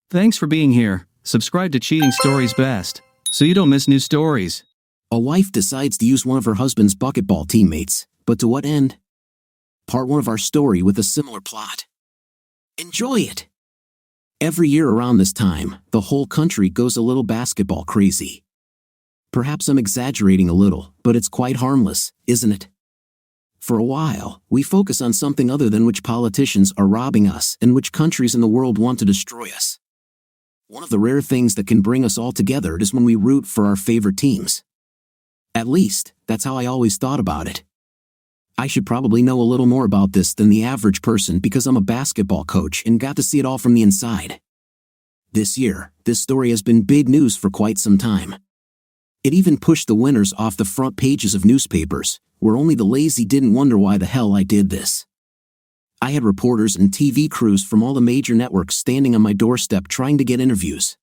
Thanks for being here. Subscribe to Cheating Stories Best, so you don't miss new stories. A wife decides to use one of her husband's bucketball teammates, but to what end? Part 1 of our story with a similar plot. Enjoy it! Every year around this time, the whole country goes a little basketball crazy. Perhaps I'm exaggerating a little, but it's quite harmless, isn't it? For a while, we focus on something other than which politicians are robbing us and which countries in the world want to destroy us. One of the rare things that can bring us all together is when we root for our favorite teams. At least, that's how I always thought about it. I should probably know a little more about this than the average person because I'm a basketball coach and got to see it all from the inside. This year, this story has been big news for quite some time. It even pushed the winners off the front pages of newspapers, where only the lazy didn't wonder why the hell I did this. I had reporters and TV crews from all the major networks standing on my doorstep trying to get interviews.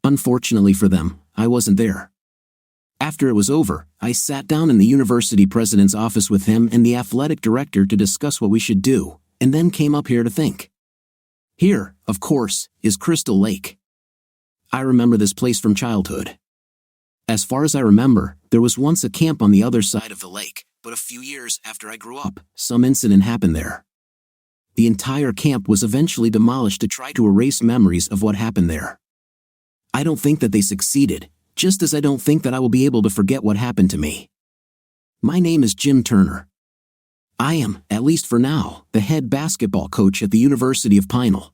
Unfortunately for them, I wasn't there. After it was over, I sat down in the university president's office with him and the athletic director to discuss what we should do, and then came up here to think. Here, of course, is Crystal Lake. I remember this place from childhood. As far as I remember, there was once a camp on the other side of the lake, but a few years after I grew up, some incident happened there. The entire camp was eventually demolished to try to erase memories of what happened there. I don't think that they succeeded, just as I don't think that I will be able to forget what happened to me. My name is Jim Turner. I am, at least for now, the head basketball coach at the University of Pinal.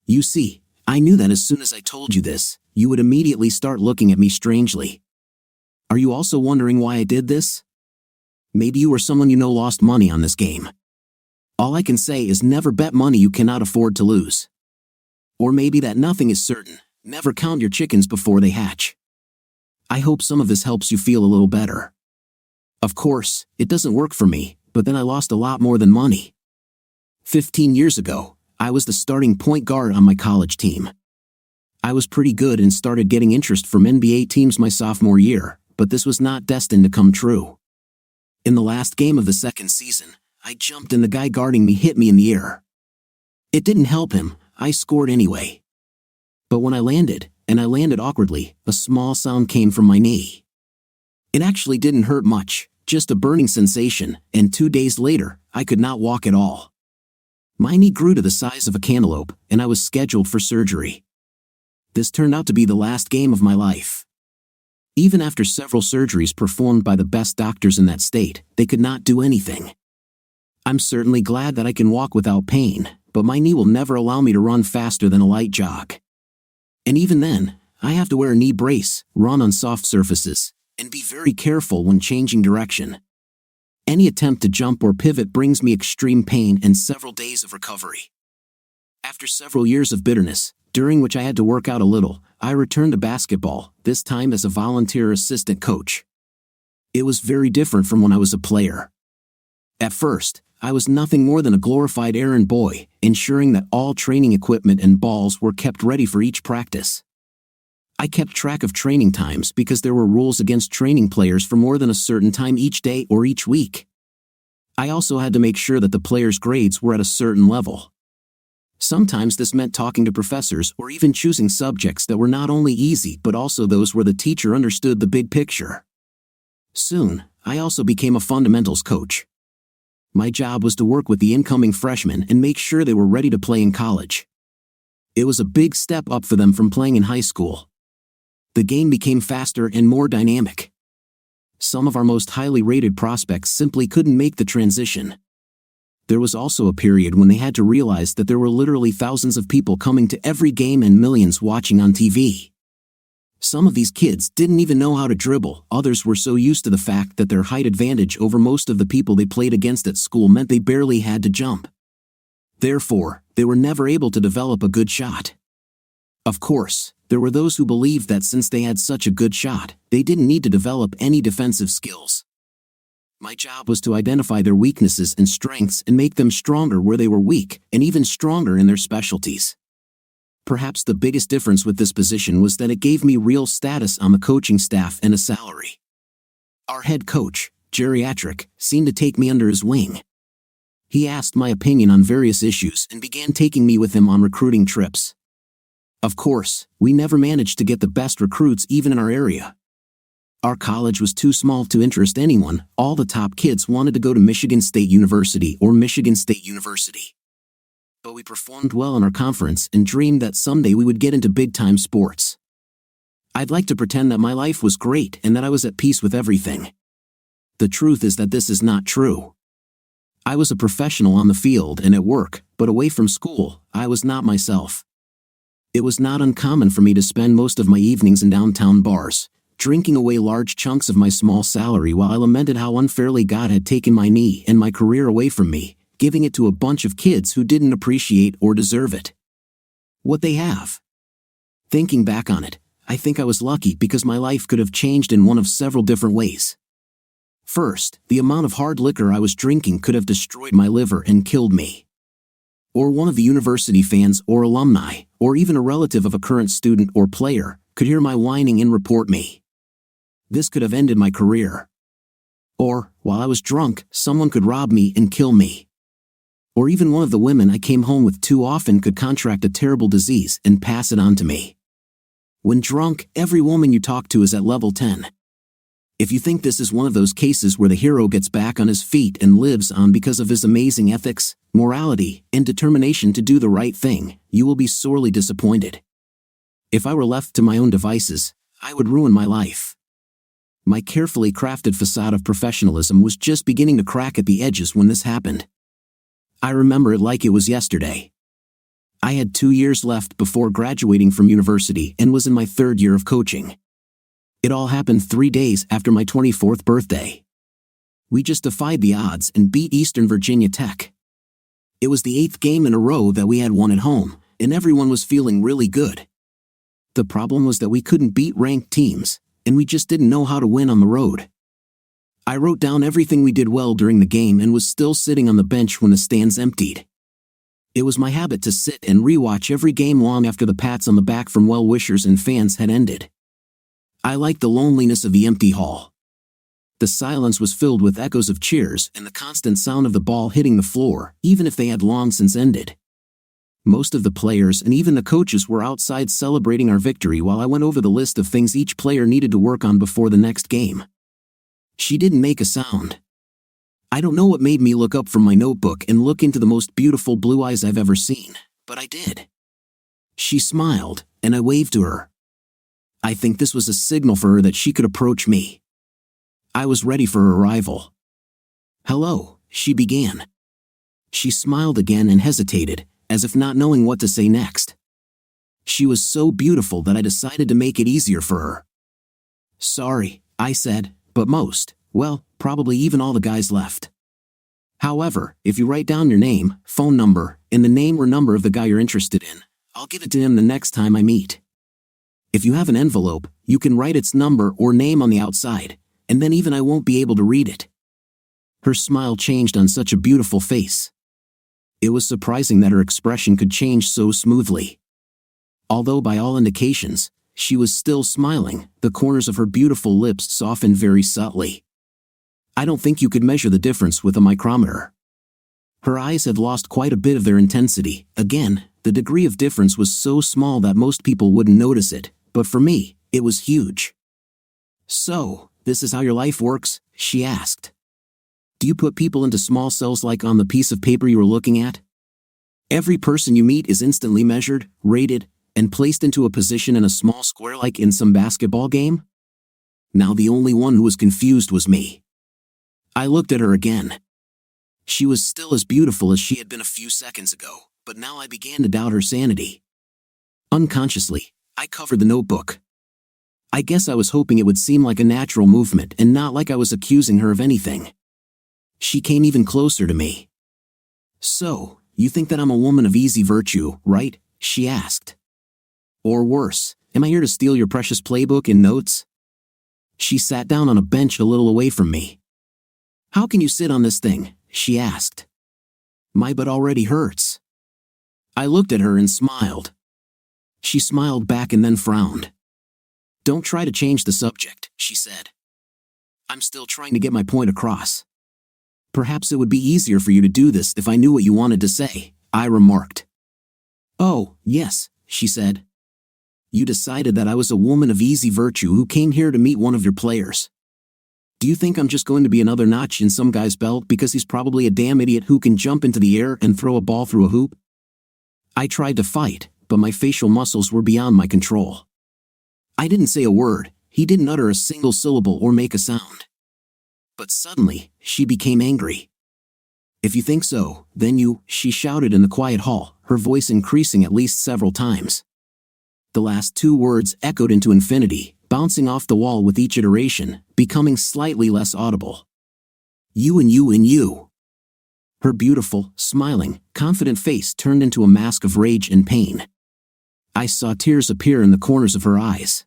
You see, I knew that as soon as I told you this, you would immediately start looking at me strangely. Are you also wondering why I did this? Maybe you or someone you know lost money on this game. All I can say is never bet money you cannot afford to lose. Or maybe that nothing is certain, never count your chickens before they hatch. I hope some of this helps you feel a little better. Of course, it doesn't work for me, but then I lost a lot more than money. 15 years ago, I was the starting point guard on my college team. I was pretty good and started getting interest from NBA teams my sophomore year, but this was not destined to come true. In the last game of the second season, I jumped and the guy guarding me hit me in the ear. It didn't help him, I scored anyway. But when I landed, and I landed awkwardly, a small sound came from my knee. It actually didn't hurt much, just a burning sensation, and 2 days later, I could not walk at all. My knee grew to the size of a cantaloupe, and I was scheduled for surgery. This turned out to be the last game of my life. Even after several surgeries performed by the best doctors in that state, they could not do anything. I'm certainly glad that I can walk without pain, but my knee will never allow me to run faster than a light jog. And even then, I have to wear a knee brace, run on soft surfaces, and be very careful when changing direction. Any attempt to jump or pivot brings me extreme pain and several days of recovery. After several years of bitterness, during which I had to work out a little, I returned to basketball, this time as a volunteer assistant coach. It was very different from when I was a player. At first, I was nothing more than a glorified errand boy, ensuring that all training equipment and balls were kept ready for each practice. I kept track of training times because there were rules against training players for more than a certain time each day or each week. I also had to make sure that the players' grades were at a certain level. Sometimes this meant talking to professors or even choosing subjects that were not only easy but also those where the teacher understood the big picture. Soon, I also became a fundamentals coach. My job was to work with the incoming freshmen and make sure they were ready to play in college. It was a big step up for them from playing in high school. The game became faster and more dynamic. Some of our most highly rated prospects simply couldn't make the transition. There was also a period when they had to realize that there were literally thousands of people coming to every game and millions watching on TV. Some of these kids didn't even know how to dribble, others were so used to the fact that their height advantage over most of the people they played against at school meant they barely had to jump. Therefore, they were never able to develop a good shot. Of course, there were those who believed that since they had such a good shot, they didn't need to develop any defensive skills. My job was to identify their weaknesses and strengths and make them stronger where they were weak, and even stronger in their specialties. Perhaps the biggest difference with this position was that it gave me real status on the coaching staff and a salary. Our head coach, geriatric, seemed to take me under his wing. He asked my opinion on various issues and began taking me with him on recruiting trips. Of course, we never managed to get the best recruits even in our area. Our college was too small to interest anyone. All the top kids wanted to go to Michigan State University or Michigan State University. But we performed well in our conference and dreamed that someday we would get into big-time sports. I'd like to pretend that my life was great and that I was at peace with everything. The truth is that this is not true. I was a professional on the field and at work, but away from school, I was not myself. It was not uncommon for me to spend most of my evenings in downtown bars, drinking away large chunks of my small salary while I lamented how unfairly God had taken my knee and my career away from me, giving it to a bunch of kids who didn't appreciate or deserve it. What they have. Thinking back on it, I think I was lucky because my life could have changed in one of several different ways. First, the amount of hard liquor I was drinking could have destroyed my liver and killed me. Or one of the university fans or alumni, or even a relative of a current student or player, could hear my whining and report me. This could have ended my career. Or, while I was drunk, someone could rob me and kill me. Or even one of the women I came home with too often could contract a terrible disease and pass it on to me. When drunk, every woman you talk to is at level 10. If you think this is one of those cases where the hero gets back on his feet and lives on because of his amazing ethics, morality, and determination to do the right thing, you will be sorely disappointed. If I were left to my own devices, I would ruin my life. My carefully crafted facade of professionalism was just beginning to crack at the edges when this happened. I remember it like it was yesterday. I had 2 years left before graduating from university and was in my 3rd year of coaching. It all happened 3 days after my 24th birthday. We just defied the odds and beat Eastern Virginia Tech. It was the 8th game in a row that we had won at home, and everyone was feeling really good. The problem was that we couldn't beat ranked teams, and we just didn't know how to win on the road. I wrote down everything we did well during the game and was still sitting on the bench when the stands emptied. It was my habit to sit and rewatch every game long after the pats on the back from well-wishers and fans had ended. I liked the loneliness of the empty hall. The silence was filled with echoes of cheers and the constant sound of the ball hitting the floor, even if they had long since ended. Most of the players and even the coaches were outside celebrating our victory while I went over the list of things each player needed to work on before the next game. She didn't make a sound. I don't know what made me look up from my notebook and look into the most beautiful blue eyes I've ever seen, but I did. She smiled, and I waved to her. I think this was a signal for her that she could approach me. I was ready for her arrival. "Hello," she began. She smiled again and hesitated, as if not knowing what to say next. She was so beautiful that I decided to make it easier for her. "Sorry," I said, "but probably even all the guys left. However, if you write down your name, phone number, and the name or number of the guy you're interested in, I'll give it to him the next time I meet. If you have an envelope, you can write its number or name on the outside, and then even I won't be able to read it." Her smile changed on such a beautiful face. It was surprising that her expression could change so smoothly. Although by all indications, she was still smiling, the corners of her beautiful lips softened very subtly. I don't think you could measure the difference with a micrometer. Her eyes had lost quite a bit of their intensity. Again, the degree of difference was so small that most people wouldn't notice it, but for me, it was huge. "So, this is how your life works?" she asked. "Do you put people into small cells like on the piece of paper you were looking at? Every person you meet is instantly measured, rated, and placed into a position in a small square like in some basketball game?" Now the only one who was confused was me. I looked at her again. She was still as beautiful as she had been a few seconds ago, but now I began to doubt her sanity. Unconsciously, I covered the notebook. I guess I was hoping it would seem like a natural movement and not like I was accusing her of anything. She came even closer to me. "So, you think that I'm a woman of easy virtue, right?" she asked. "Or worse, am I here to steal your precious playbook and notes?" She sat down on a bench a little away from me. "How can you sit on this thing?" she asked. "My butt already hurts." I looked at her and smiled. She smiled back and then frowned. "Don't try to change the subject," she said. "I'm still trying to get my point across." "Perhaps it would be easier for you to do this if I knew what you wanted to say," I remarked. "Oh, yes," she said. you decided that I was a woman of easy virtue who came here to meet one of your players. Do you think I'm just going to be another notch in some guy's belt because he's probably a damn idiot who can jump into the air and throw a ball through a hoop? I tried to fight, but my facial muscles were beyond my control. I didn't say a word, he didn't utter a single syllable or make a sound. But suddenly, she became angry. If you think so, then she shouted in the quiet hall, her voice increasing at least several times. The last two words echoed into infinity, bouncing off the wall with each iteration, becoming slightly less audible. You and you and you. Her beautiful, smiling, confident face turned into a mask of rage and pain. I saw tears appear in the corners of her eyes.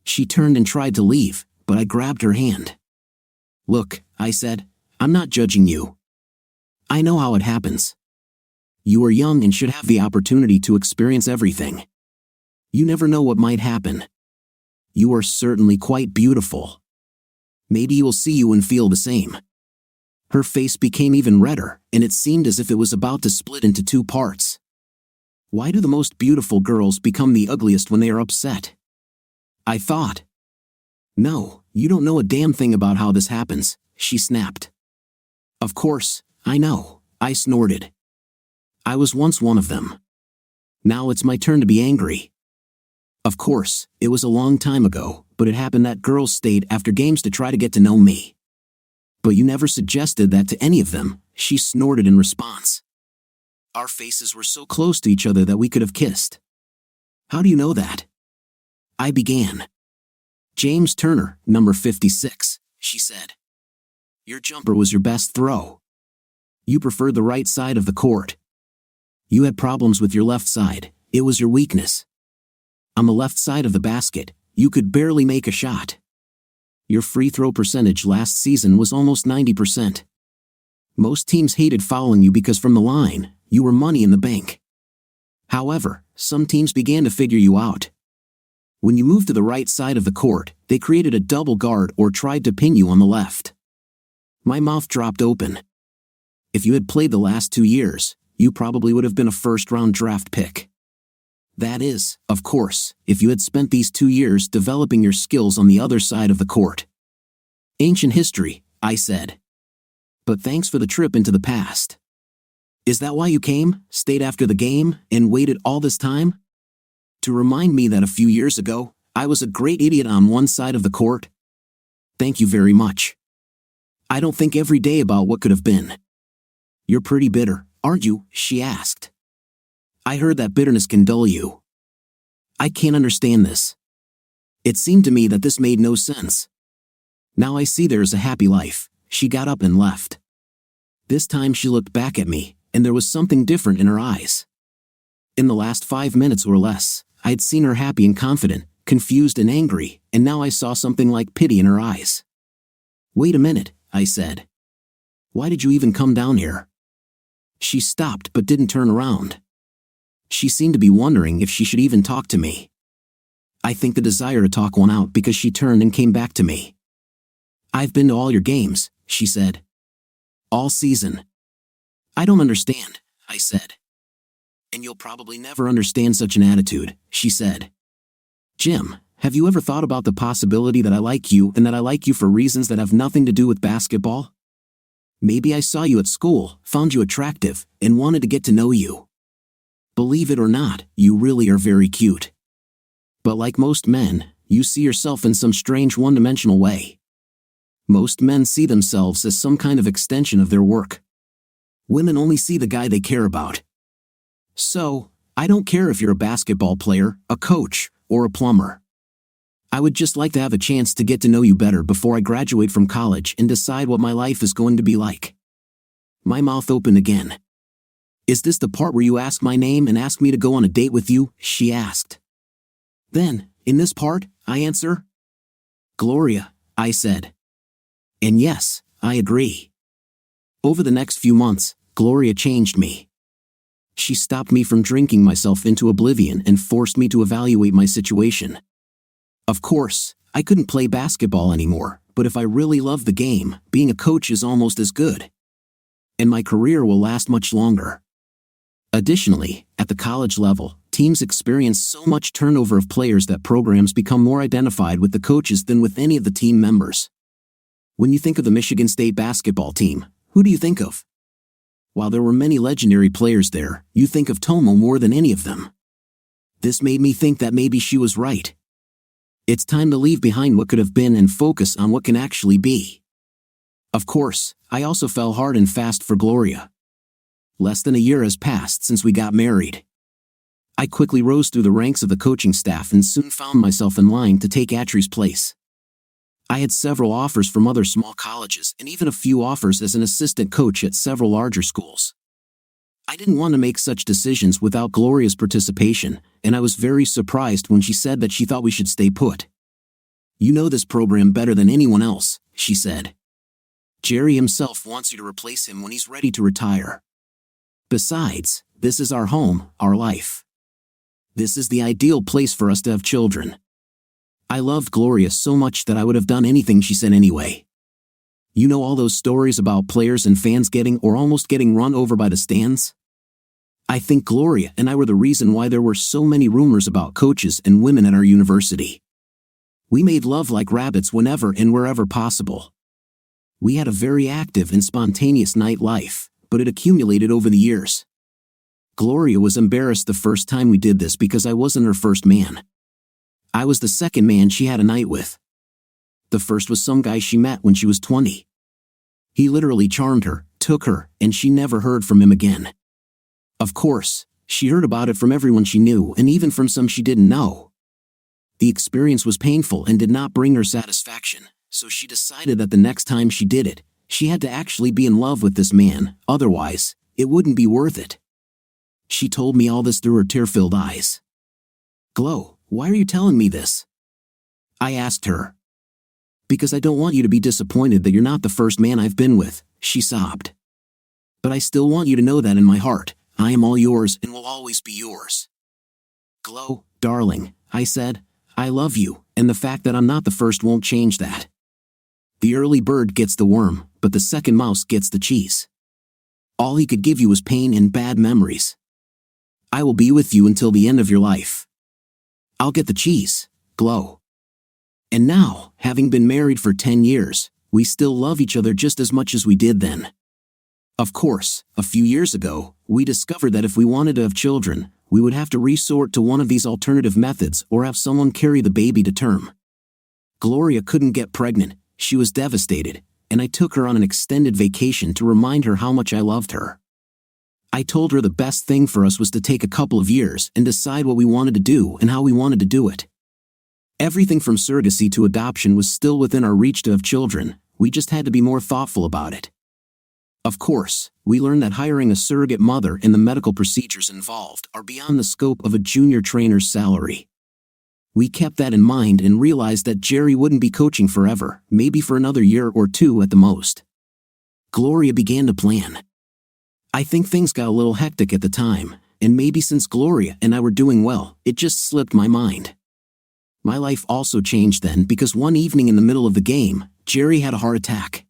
She turned and tried to leave, but I grabbed her hand. Look, I said, I'm not judging you. I know how it happens. You are young and should have the opportunity to experience everything. You never know what might happen. You are certainly quite beautiful. Maybe you will see you and feel the same. Her face became even redder, and it seemed as if it was about to split into two parts. Why do the most beautiful girls become the ugliest when they are upset? I thought. No, you don't know a damn thing about how this happens, she snapped. Of course, I know, I snorted. I was once one of them. Now it's my turn to be angry. Of course, it was a long time ago, but it happened that girls stayed after games to try to get to know me. But you never suggested that to any of them, she snorted in response. Our faces were so close to each other that we could have kissed. How do you know that? I began. James Turner, number 56, she said. Your jumper was your best throw. You preferred the right side of the court. You had problems with your left side, it was your weakness. On the left side of the basket, you could barely make a shot. Your free throw percentage last season was almost 90%. Most teams hated fouling you because from the line, you were money in the bank. However, some teams began to figure you out. When you moved to the right side of the court, they created a double guard or tried to pin you on the left. My mouth dropped open. If you had played the last 2 years, you probably would have been a first-round draft pick. That is, of course, if you had spent these 2 years developing your skills on the other side of the court. Ancient history, I said. But thanks for the trip into the past. Is that why you came, stayed after the game, and waited all this time? To remind me that a few years ago, I was a great idiot on one side of the court? Thank you very much. I don't think every day about what could have been. You're pretty bitter, aren't you? She asked. I heard that bitterness can dull you. I can't understand this. It seemed to me that this made no sense. Now I see there is a happy life. She got up and left. This time she looked back at me, and there was something different in her eyes. In the last 5 minutes or less, I had seen her happy and confident, confused and angry, and now I saw something like pity in her eyes. Wait a minute, I said. Why did you even come down here? She stopped but didn't turn around. She seemed to be wondering if she should even talk to me. I think the desire to talk won out because she turned and came back to me. I've been to all your games, she said. All season. I don't understand, I said. And you'll probably never understand such an attitude, she said. Jim, have you ever thought about the possibility that I like you and that I like you for reasons that have nothing to do with basketball? Maybe I saw you at school, found you attractive, and wanted to get to know you. Believe it or not, you really are very cute. But like most men, you see yourself in some strange one-dimensional way. Most men see themselves as some kind of extension of their work. Women only see the guy they care about. So, I don't care if you're a basketball player, a coach, or a plumber. I would just like to have a chance to get to know you better before I graduate from college and decide what my life is going to be like. My mouth opened again. Is this the part where you ask my name and ask me to go on a date with you? She asked. Then, in this part, I answer. Gloria, I said. And yes, I agree. Over the next few months, Gloria changed me. She stopped me from drinking myself into oblivion and forced me to evaluate my situation. Of course, I couldn't play basketball anymore, but if I really love the game, being a coach is almost as good. And my career will last much longer. Additionally, at the college level, teams experience so much turnover of players that programs become more identified with the coaches than with any of the team members. When you think of the Michigan State basketball team, who do you think of? While there were many legendary players there, you think of Tomo more than any of them. This made me think that maybe she was right. It's time to leave behind what could have been and focus on what can actually be. Of course, I also fell hard and fast for Gloria. Less than a year has passed since we got married. I quickly rose through the ranks of the coaching staff and soon found myself in line to take Atri's place. I had several offers from other small colleges and even a few offers as an assistant coach at several larger schools. I didn't want to make such decisions without Gloria's participation, and I was very surprised when she said that she thought we should stay put. "You know this program better than anyone else," she said. "Jerry himself wants you to replace him when he's ready to retire. Besides, this is our home, our life. This is the ideal place for us to have children." I loved Gloria so much that I would have done anything she said anyway. You know all those stories about players and fans getting or almost getting run over by the stands? I think Gloria and I were the reason why there were so many rumors about coaches and women at our university. We made love like rabbits whenever and wherever possible. We had a very active and spontaneous nightlife, but it accumulated over the years. Gloria was embarrassed the first time we did this because I wasn't her first man. I was the second man she had a night with. The first was some guy she met when she was 20. He literally charmed her, took her, and she never heard from him again. Of course, she heard about it from everyone she knew and even from some she didn't know. The experience was painful and did not bring her satisfaction, so she decided that the next time she did it, she had to actually be in love with this man, otherwise, it wouldn't be worth it. She told me all this through her tear-filled eyes. "Glo, why are you telling me this?" I asked her. "Because I don't want you to be disappointed that you're not the first man I've been with," she sobbed. "But I still want you to know that in my heart, I am all yours and will always be yours." "Glo, darling," I said, "I love you, and the fact that I'm not the first won't change that. The early bird gets the worm, but the second mouse gets the cheese. All he could give you was pain and bad memories. I will be with you until the end of your life. I'll get the cheese, Glo." And now, having been married for 10 years, we still love each other just as much as we did then. Of course, a few years ago, we discovered that if we wanted to have children, we would have to resort to one of these alternative methods or have someone carry the baby to term. Gloria couldn't get pregnant, she was devastated, and I took her on an extended vacation to remind her how much I loved her. I told her the best thing for us was to take a couple of years and decide what we wanted to do and how we wanted to do it. Everything from surrogacy to adoption was still within our reach to have children, we just had to be more thoughtful about it. Of course, we learned that hiring a surrogate mother and the medical procedures involved are beyond the scope of a junior trainer's salary. We kept that in mind and realized that Jerry wouldn't be coaching forever, maybe for another year or two at the most. Gloria began to plan. I think things got a little hectic at the time, and maybe since Gloria and I were doing well, it just slipped my mind. My life also changed then because one evening in the middle of the game, Jerry had a heart attack.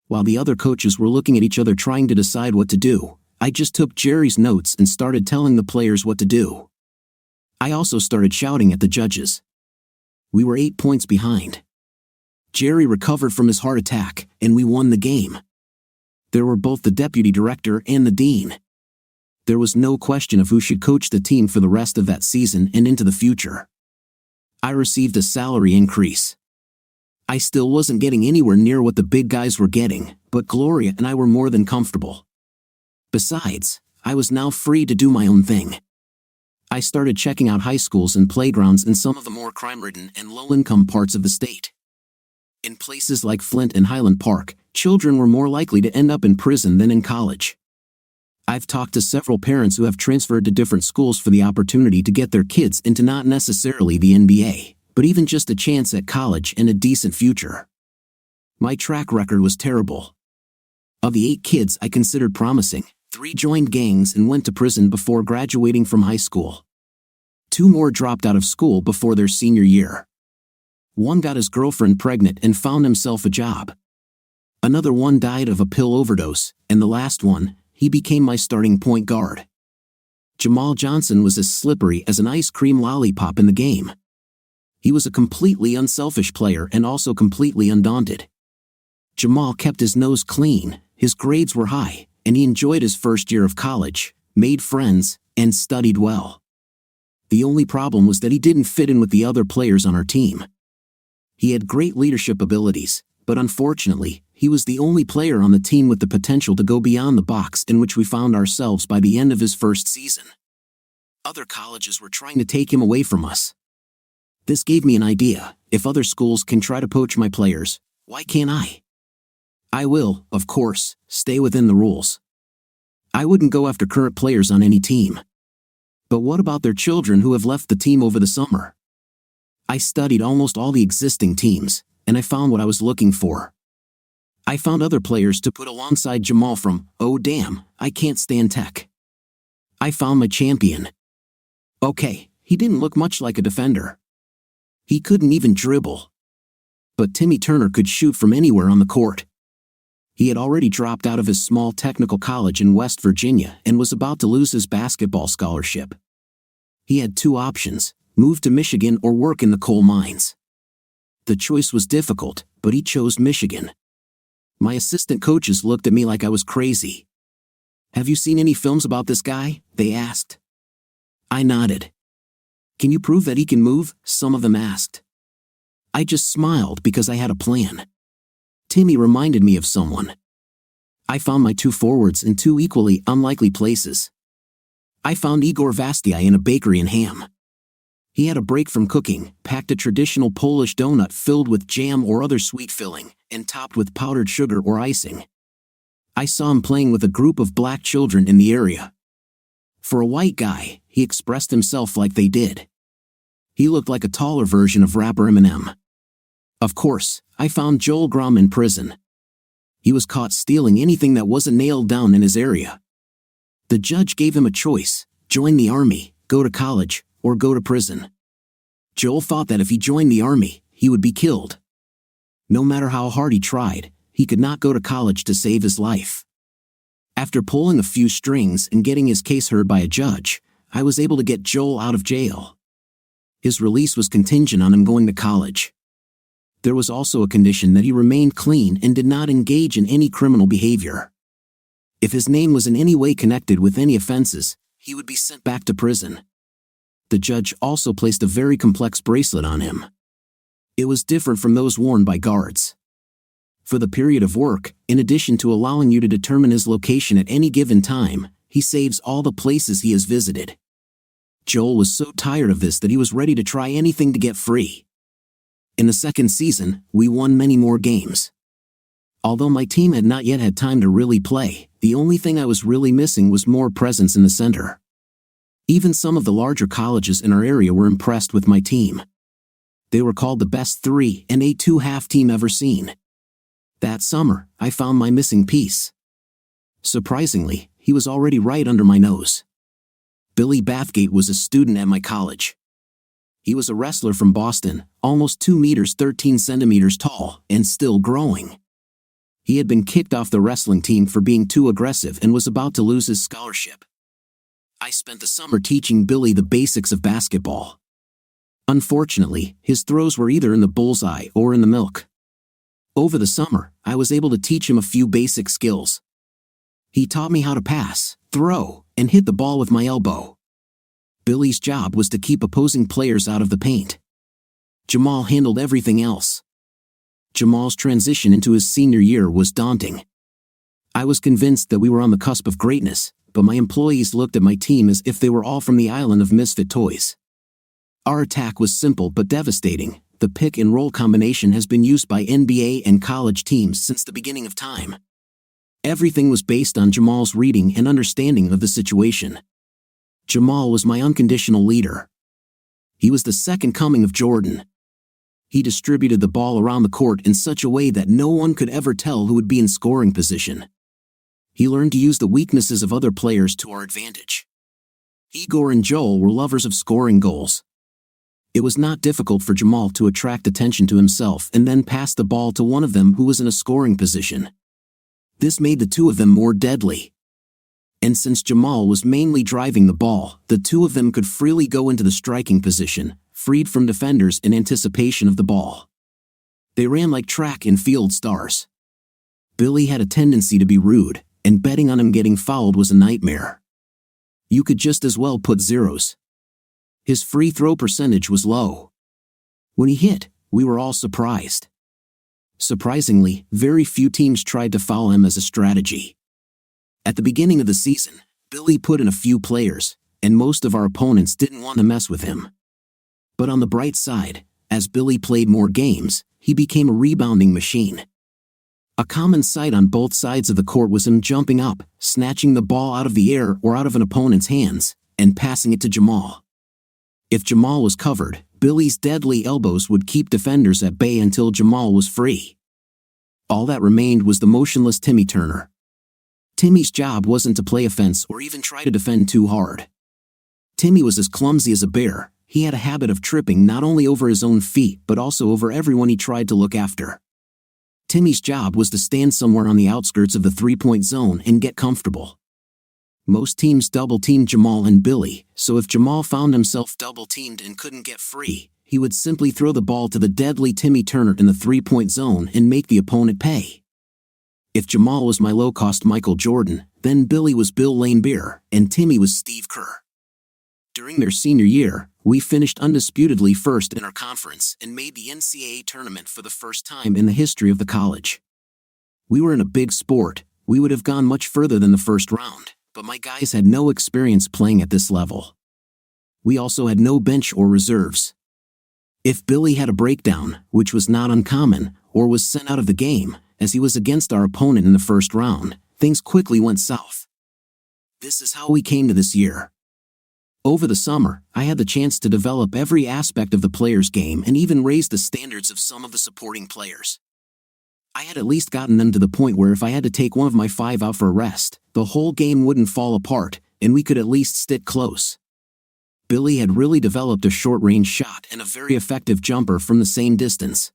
While the other coaches were looking at each other trying to decide what to do, I just took Jerry's notes and started telling the players what to do. I also started shouting at the judges. We were 8 points behind. Jerry recovered from his heart attack, and we won the game. There were both the deputy director and the dean. There was no question of who should coach the team for the rest of that season and into the future. I received a salary increase. I still wasn't getting anywhere near what the big guys were getting, but Gloria and I were more than comfortable. Besides, I was now free to do my own thing. I started checking out high schools and playgrounds in some of the more crime-ridden and low-income parts of the state. In places like Flint and Highland Park, children were more likely to end up in prison than in college. I've talked to several parents who have transferred to different schools for the opportunity to get their kids into not necessarily the NBA, but even just a chance at college and a decent future. My track record was terrible. Of the 8 kids I considered promising, 3 joined gangs and went to prison before graduating from high school. 2 more dropped out of school before their senior year. One got his girlfriend pregnant and found himself a job. Another one died of a pill overdose, and the last one, he became my starting point guard. Jamal Johnson was as slippery as an ice cream lollipop in the game. He was a completely unselfish player and also completely undaunted. Jamal kept his nose clean, his grades were high, and he enjoyed his first year of college, made friends, and studied well. The only problem was that he didn't fit in with the other players on our team. He had great leadership abilities, but unfortunately, he was the only player on the team with the potential to go beyond the box in which we found ourselves by the end of his first season. Other colleges were trying to take him away from us. This gave me an idea. If other schools can try to poach my players, why can't I? I will, of course, stay within the rules. I wouldn't go after current players on any team. But what about their children who have left the team over the summer? I studied almost all the existing teams, and I found what I was looking for. I found other players to put alongside Jamal from, oh damn, I can't stand tech. I found my champion. Okay, he didn't look much like a defender. He couldn't even dribble. But Timmy Turner could shoot from anywhere on the court. He had already dropped out of his small technical college in West Virginia and was about to lose his basketball scholarship. He had two options, move to Michigan or work in the coal mines. The choice was difficult, but he chose Michigan. My assistant coaches looked at me like I was crazy. Have you seen any films about this guy? They asked. I nodded. Can you prove that he can move? Some of them asked. I just smiled because I had a plan. Timmy reminded me of someone. I found my two forwards in two equally unlikely places. I found Igor Vastia in a bakery in Ham. He had a break from cooking, packed a traditional Polish donut filled with jam or other sweet filling, and topped with powdered sugar or icing. I saw him playing with a group of black children in the area. For a white guy, he expressed himself like they did. He looked like a taller version of rapper Eminem. Of course, I found Joel Grom in prison. He was caught stealing anything that wasn't nailed down in his area. The judge gave him a choice: join the army, go to college, or go to prison. Joel thought that if he joined the army, he would be killed. No matter how hard he tried, he could not go to college to save his life. After pulling a few strings and getting his case heard by a judge, I was able to get Joel out of jail. His release was contingent on him going to college. There was also a condition that he remained clean and did not engage in any criminal behavior. If his name was in any way connected with any offenses, he would be sent back to prison. The judge also placed a very complex bracelet on him. It was different from those worn by guards. For the period of work, in addition to allowing you to determine his location at any given time, he saves all the places he has visited. Joel was so tired of this that he was ready to try anything to get free. In the second season, we won many more games. Although my team had not yet had time to really play, the only thing I was really missing was more presence in the center. Even some of the larger colleges in our area were impressed with my team. They were called the best 3 and A2 half team ever seen. That summer, I found my missing piece. Surprisingly, he was already right under my nose. Billy Bathgate was a student at my college. He was a wrestler from Boston, almost 2 meters 13 centimeters tall, and still growing. He had been kicked off the wrestling team for being too aggressive and was about to lose his scholarship. I spent the summer teaching Billy the basics of basketball. Unfortunately, his throws were either in the bullseye or in the milk. Over the summer, I was able to teach him a few basic skills. He taught me how to pass, throw, and hit the ball with my elbow. Billy's job was to keep opposing players out of the paint. Jamal handled everything else. Jamal's transition into his senior year was daunting. I was convinced that we were on the cusp of greatness, but my employees looked at my team as if they were all from the island of misfit toys. Our attack was simple but devastating. The pick and roll combination has been used by NBA and college teams since the beginning of time. Everything was based on Jamal's reading and understanding of the situation. Jamal was my unconditional leader. He was the second coming of Jordan. He distributed the ball around the court in such a way that no one could ever tell who would be in scoring position. He learned to use the weaknesses of other players to our advantage. Igor and Joel were lovers of scoring goals. It was not difficult for Jamal to attract attention to himself and then pass the ball to one of them who was in a scoring position. This made the two of them more deadly. And since Jamal was mainly driving the ball, the two of them could freely go into the striking position, freed from defenders in anticipation of the ball. They ran like track and field stars. Billy had a tendency to be rude, and betting on him getting fouled was a nightmare. You could just as well put zeros. His free throw percentage was low. When he hit, we were all surprised. Surprisingly, very few teams tried to foul him as a strategy. At the beginning of the season, Billy put in a few players, and most of our opponents didn't want to mess with him. But on the bright side, as Billy played more games, he became a rebounding machine. A common sight on both sides of the court was him jumping up, snatching the ball out of the air or out of an opponent's hands, and passing it to Jamal. If Jamal was covered, Billy's deadly elbows would keep defenders at bay until Jamal was free. All that remained was the motionless Timmy Turner. Timmy's job wasn't to play offense or even try to defend too hard. Timmy was as clumsy as a bear. He had a habit of tripping not only over his own feet but also over everyone he tried to look after. Timmy's job was to stand somewhere on the outskirts of the three-point zone and get comfortable. Most teams double-teamed Jamal and Billy, so if Jamal found himself double-teamed and couldn't get free, he would simply throw the ball to the deadly Timmy Turner in the three-point zone and make the opponent pay. If Jamal was my low-cost Michael Jordan, then Billy was Bill Laimbeer, and Timmy was Steve Kerr. During their senior year, we finished undisputedly first in our conference and made the NCAA tournament for the first time in the history of the college. We were in a big sport. We would have gone much further than the first round, but my guys had no experience playing at this level. We also had no bench or reserves. If Billy had a breakdown, which was not uncommon, or was sent out of the game, as he was against our opponent in the first round, things quickly went south. This is how we came to this year. Over the summer, I had the chance to develop every aspect of the players' game and even raise the standards of some of the supporting players. I had at least gotten them to the point where if I had to take one of my five out for a rest, the whole game wouldn't fall apart, and we could at least stick close. Billy had really developed a short-range shot and a very effective jumper from the same distance.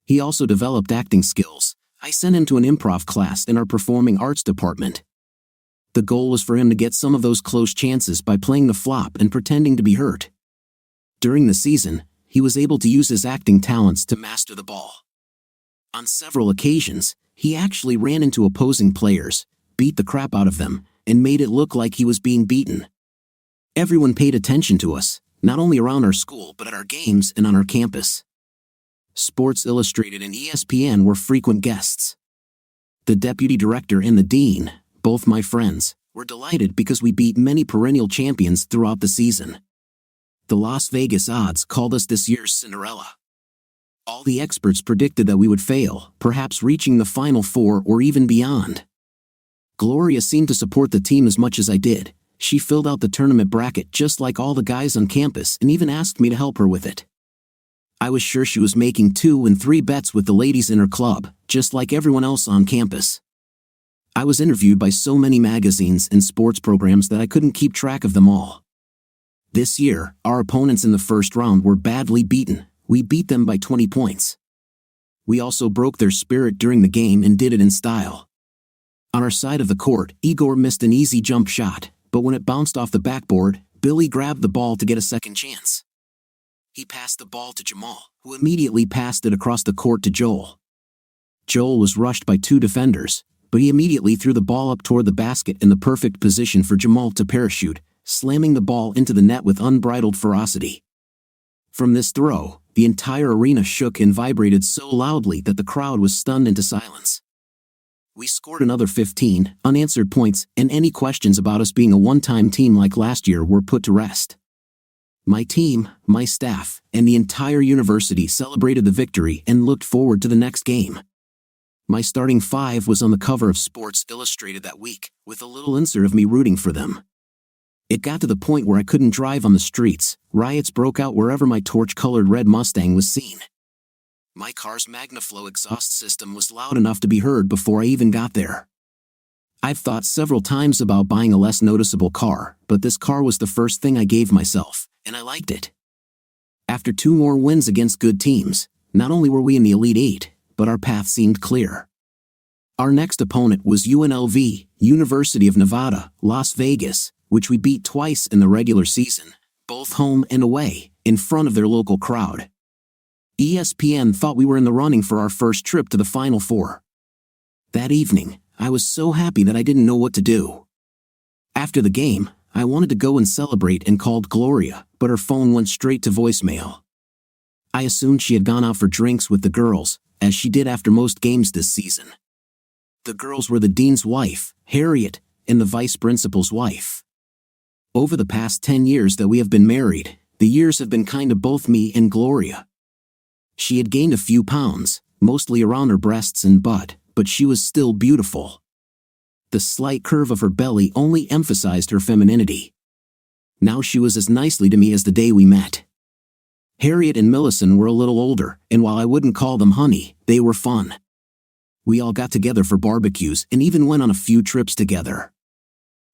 He also developed acting skills. I sent him to an improv class in our performing arts department. The goal was for him to get some of those close chances by playing the flop and pretending to be hurt. During the season, he was able to use his acting talents to master the ball. On several occasions, he actually ran into opposing players, beat the crap out of them, and made it look like he was being beaten. Everyone paid attention to us, not only around our school but at our games and on our campus. Sports Illustrated and ESPN were frequent guests. The deputy director and the dean, both my friends, were delighted because we beat many perennial champions throughout the season. The Las Vegas odds called us this year's Cinderella. All the experts predicted that we would fail, perhaps reaching the Final Four or even beyond. Gloria seemed to support the team as much as I did. She filled out the tournament bracket just like all the guys on campus and even asked me to help her with it. I was sure she was making 2 and 3 bets with the ladies in her club, just like everyone else on campus. I was interviewed by so many magazines and sports programs that I couldn't keep track of them all. This year, our opponents in the first round were badly beaten. We beat them by 20 points. We also broke their spirit during the game and did it in style. On our side of the court, Igor missed an easy jump shot, but when it bounced off the backboard, Billy grabbed the ball to get a second chance. He passed the ball to Jamal, who immediately passed it across the court to Joel. Joel was rushed by 2 defenders, but he immediately threw the ball up toward the basket in the perfect position for Jamal to parachute, slamming the ball into the net with unbridled ferocity. From this throw, the entire arena shook and vibrated so loudly that the crowd was stunned into silence. We scored another 15 unanswered points, and any questions about us being a one-time team like last year were put to rest. My team, my staff, and the entire university celebrated the victory and looked forward to the next game. My starting 5 was on the cover of Sports Illustrated that week, with a little insert of me rooting for them. It got to the point where I couldn't drive on the streets. Riots broke out wherever my torch-colored red Mustang was seen. My car's MagnaFlow exhaust system was loud enough to be heard before I even got there. I've thought several times about buying a less noticeable car, but this car was the first thing I gave myself, and I liked it. After 2 more wins against good teams, not only were we in the Elite Eight, but our path seemed clear. Our next opponent was UNLV, University of Nevada, Las Vegas, which we beat twice in the regular season, both home and away, in front of their local crowd. ESPN thought we were in the running for our first trip to the Final Four. That evening, I was so happy that I didn't know what to do. After the game, I wanted to go and celebrate and called Gloria, but her phone went straight to voicemail. I assumed she had gone out for drinks with the girls, as she did after most games this season. The girls were the dean's wife, Harriet, and the vice principal's wife. Over the past 10 years that we have been married, the years have been kind to both me and Gloria. She had gained a few pounds, mostly around her breasts and butt, but she was still beautiful. The slight curve of her belly only emphasized her femininity. Now she was as nicely to me as the day we met. Harriet and Millicent were a little older, and while I wouldn't call them honey, they were fun. We all got together for barbecues and even went on a few trips together.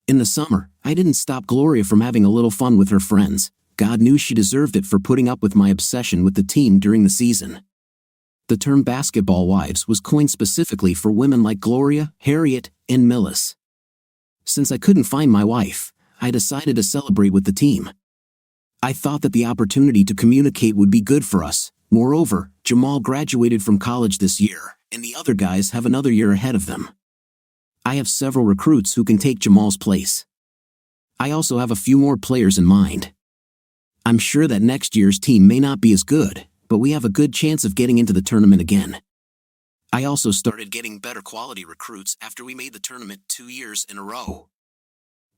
In the summer, I didn't stop Gloria from having a little fun with her friends. God knew she deserved it for putting up with my obsession with the team during the season. The term basketball wives was coined specifically for women like Gloria, Harriet, and Millis. Since I couldn't find my wife, I decided to celebrate with the team. I thought that the opportunity to communicate would be good for us. Moreover, Jamal graduated from college this year, and the other guys have another year ahead of them. I have several recruits who can take Jamal's place. I also have a few more players in mind. I'm sure that next year's team may not be as good, but we have a good chance of getting into the tournament again. I also started getting better quality recruits after we made the tournament 2 years in a row.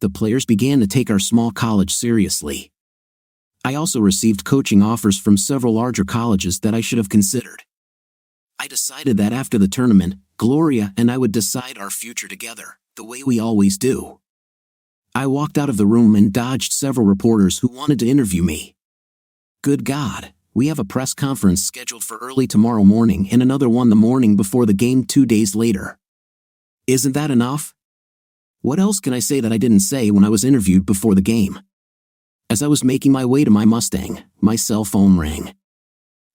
The players began to take our small college seriously. I also received coaching offers from several larger colleges that I should have considered. I decided that after the tournament, Gloria and I would decide our future together, the way we always do. I walked out of the room and dodged several reporters who wanted to interview me. Good God, we have a press conference scheduled for early tomorrow morning and another one the morning before the game 2 days later. Isn't that enough? What else can I say that I didn't say when I was interviewed before the game? As I was making my way to my Mustang, my cell phone rang.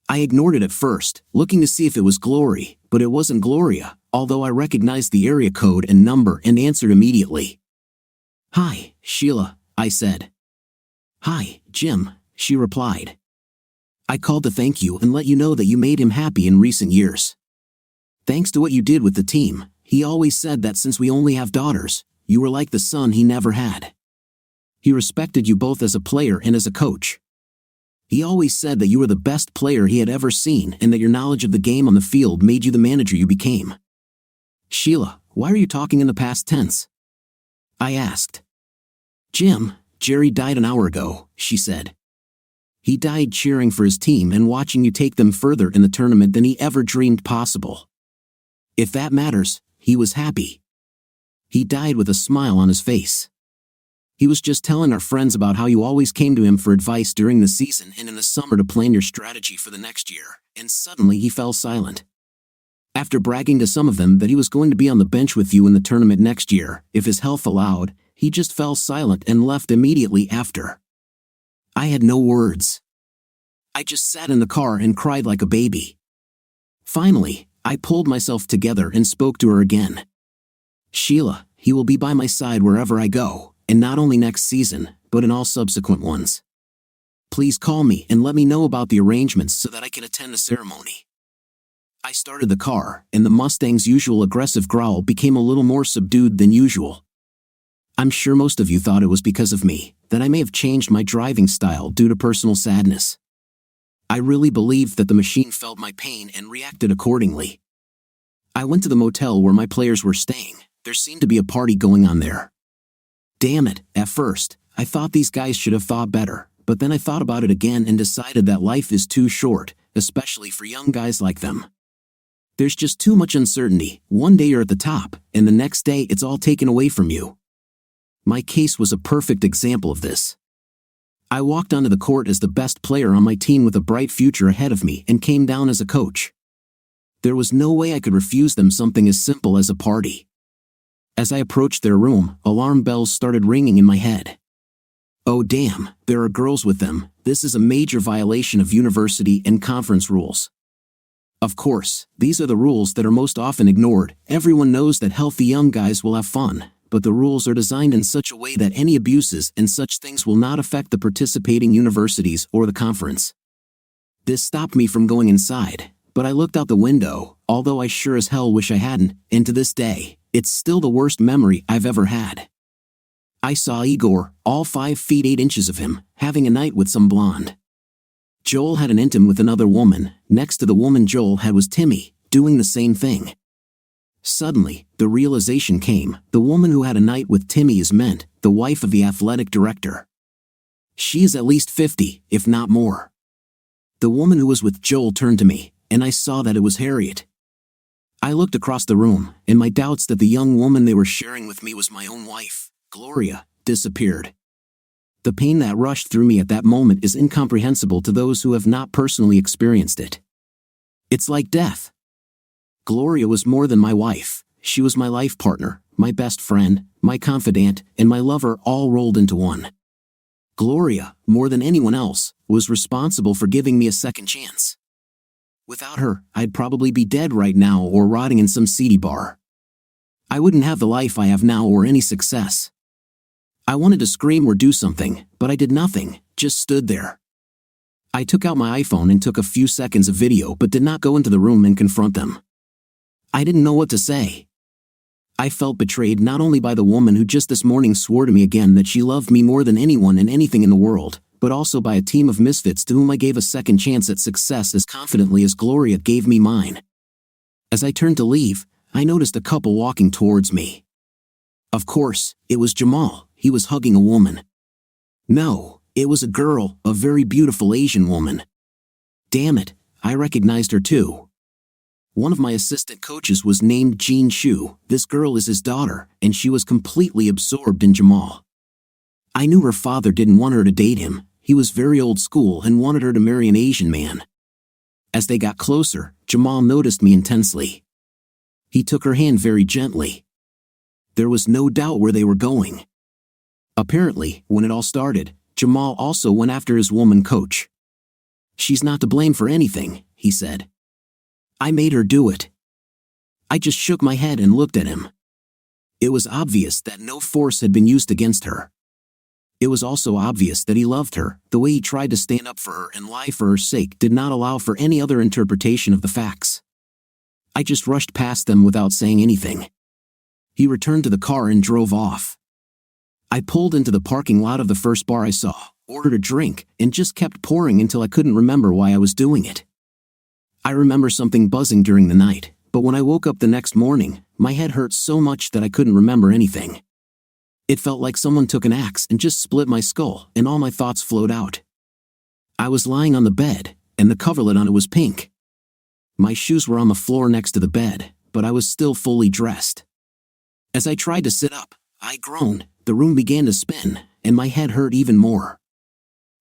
I ignored it at first, looking to see if it was Glory, but it wasn't Gloria, although I recognized the area code and number and answered immediately. "Hi, Sheila," I said. "Hi, Jim," she replied. "I called to thank you and let you know that you made him happy in recent years. Thanks to what you did with the team, he always said that since we only have daughters, you were like the son he never had. He respected you both as a player and as a coach. He always said that you were the best player he had ever seen and that your knowledge of the game on the field made you the manager you became." "Sheila, why are you talking in the past tense?" I asked. "Jim, Jerry died an hour ago," she said. "He died cheering for his team and watching you take them further in the tournament than he ever dreamed possible. If that matters, he was happy. He died with a smile on his face. He was just telling our friends about how you always came to him for advice during the season and in the summer to plan your strategy for the next year, and suddenly he fell silent. After bragging to some of them that he was going to be on the bench with you in the tournament next year, if his health allowed, he just fell silent and left immediately after. I had no words. I just sat in the car and cried like a baby. Finally, I pulled myself together and spoke to her again. "Sheila, he will be by my side wherever I go, and not only next season, but in all subsequent ones. Please call me and let me know about the arrangements so that I can attend the ceremony." I started the car, and the Mustang's usual aggressive growl became a little more subdued than usual. I'm sure most of you thought it was because of me, that I may have changed my driving style due to personal sadness. I really believed that the machine felt my pain and reacted accordingly. I went to the motel where my players were staying. There seemed to be a party going on there. Damn it, at first, I thought these guys should have thought better, but then I thought about it again and decided that life is too short, especially for young guys like them. There's just too much uncertainty. One day you're at the top, and the next day it's all taken away from you. My case was a perfect example of this. I walked onto the court as the best player on my team with a bright future ahead of me and came down as a coach. There was no way I could refuse them something as simple as a party. As I approached their room, alarm bells started ringing in my head. Oh damn, there are girls with them. This is a major violation of university and conference rules. Of course, these are the rules that are most often ignored. Everyone knows that healthy young guys will have fun, but the rules are designed in such a way that any abuses and such things will not affect the participating universities or the conference. This stopped me from going inside, but I looked out the window, although I sure as hell wish I hadn't, and to this day, it's still the worst memory I've ever had. I saw Igor, all 5 feet 8 inches of him, having a night with some blonde. Joel had an intim with another woman. Next to the woman Joel had was Timmy, doing the same thing. Suddenly, the realization came, the woman who had a night with Timmy is meant the wife of the athletic director. She is at least 50, if not more. The woman who was with Joel turned to me, and I saw that it was Harriet. I looked across the room, and my doubts that the young woman they were sharing with me was my own wife, Gloria, disappeared. The pain that rushed through me at that moment is incomprehensible to those who have not personally experienced it. It's like death. Gloria was more than my wife. She was my life partner, my best friend, my confidant, and my lover all rolled into one. Gloria, more than anyone else, was responsible for giving me a second chance. Without her, I'd probably be dead right now or rotting in some seedy bar. I wouldn't have the life I have now or any success. I wanted to scream or do something, but I did nothing, just stood there. I took out my iPhone and took a few seconds of video but did not go into the room and confront them. I didn't know what to say. I felt betrayed not only by the woman who just this morning swore to me again that she loved me more than anyone and anything in the world, but also by a team of misfits to whom I gave a second chance at success as confidently as Gloria gave me mine. As I turned to leave, I noticed a couple walking towards me. Of course, it was Jamal. He was hugging a woman. No, it was a girl, a very beautiful Asian woman. Damn it, I recognized her too. One of my assistant coaches was named Jean Shu. This girl is his daughter, and she was completely absorbed in Jamal. I knew her father didn't want her to date him. He was very old school and wanted her to marry an Asian man. As they got closer, Jamal noticed me intensely. He took her hand very gently. There was no doubt where they were going. Apparently, when it all started, Jamal also went after his woman coach. She's not to blame for anything, he said. I made her do it. I just shook my head and looked at him. It was obvious that no force had been used against her. It was also obvious that he loved her. The way he tried to stand up for her and lie for her sake did not allow for any other interpretation of the facts. I just rushed past them without saying anything. He returned to the car and drove off. I pulled into the parking lot of the first bar I saw, ordered a drink, and just kept pouring until I couldn't remember why I was doing it. I remember something buzzing during the night, but when I woke up the next morning, my head hurt so much that I couldn't remember anything. It felt like someone took an axe and just split my skull, and all my thoughts flowed out. I was lying on the bed, and the coverlet on it was pink. My shoes were on the floor next to the bed, but I was still fully dressed. As I tried to sit up, I groaned, the room began to spin, and my head hurt even more.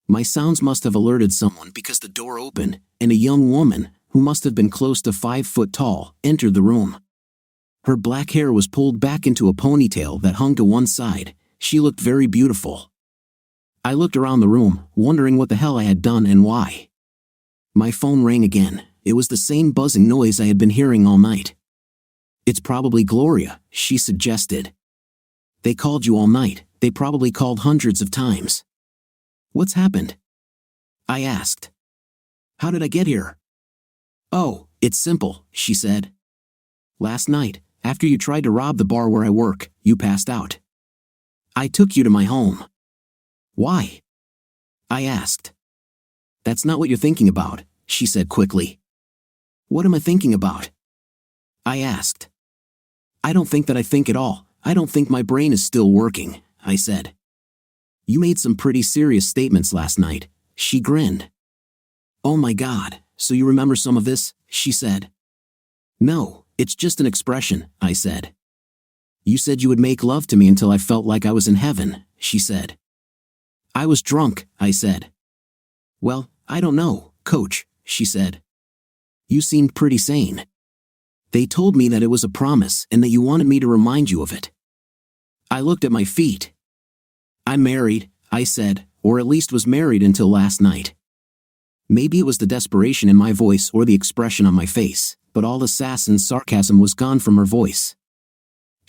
My sounds must have alerted someone because the door opened, and a young woman, who must have been close to 5 foot tall, entered the room. Her black hair was pulled back into a ponytail that hung to one side. She looked very beautiful. I looked around the room, wondering what the hell I had done and why. My phone rang again. It was the same buzzing noise I had been hearing all night. It's probably Gloria, she suggested. They called you all night. They probably called hundreds of times. What's happened? I asked. How did I get here? Oh, it's simple, she said. Last night, after you tried to rob the bar where I work, you passed out. I took you to my home. Why? I asked. That's not what you're thinking about, she said quickly. What am I thinking about? I asked. I don't think that I think at all. I don't think my brain is still working, I said. You made some pretty serious statements last night, she grinned. Oh my God, so you remember some of this, she said. No, it's just an expression, I said. You said you would make love to me until I felt like I was in heaven, she said. I was drunk, I said. Well, I don't know, coach, she said. You seemed pretty sane. They told me that it was a promise and that you wanted me to remind you of it. I looked at my feet. I'm married, I said, or at least was married until last night. Maybe it was the desperation in my voice or the expression on my face, but all the sass and sarcasm was gone from her voice.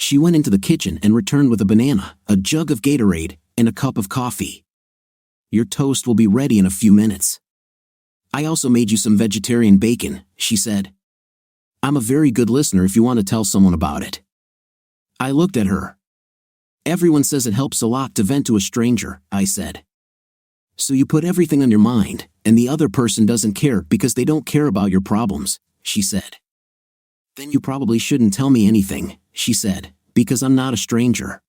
She went into the kitchen and returned with a banana, a jug of Gatorade, and a cup of coffee. Your toast will be ready in a few minutes. I also made you some vegetarian bacon, she said. I'm a very good listener if you want to tell someone about it. I looked at her. Everyone says it helps a lot to vent to a stranger, I said. So you put everything on your mind, and the other person doesn't care because they don't care about your problems, she said. Then you probably shouldn't tell me anything, she said, because I'm not a stranger.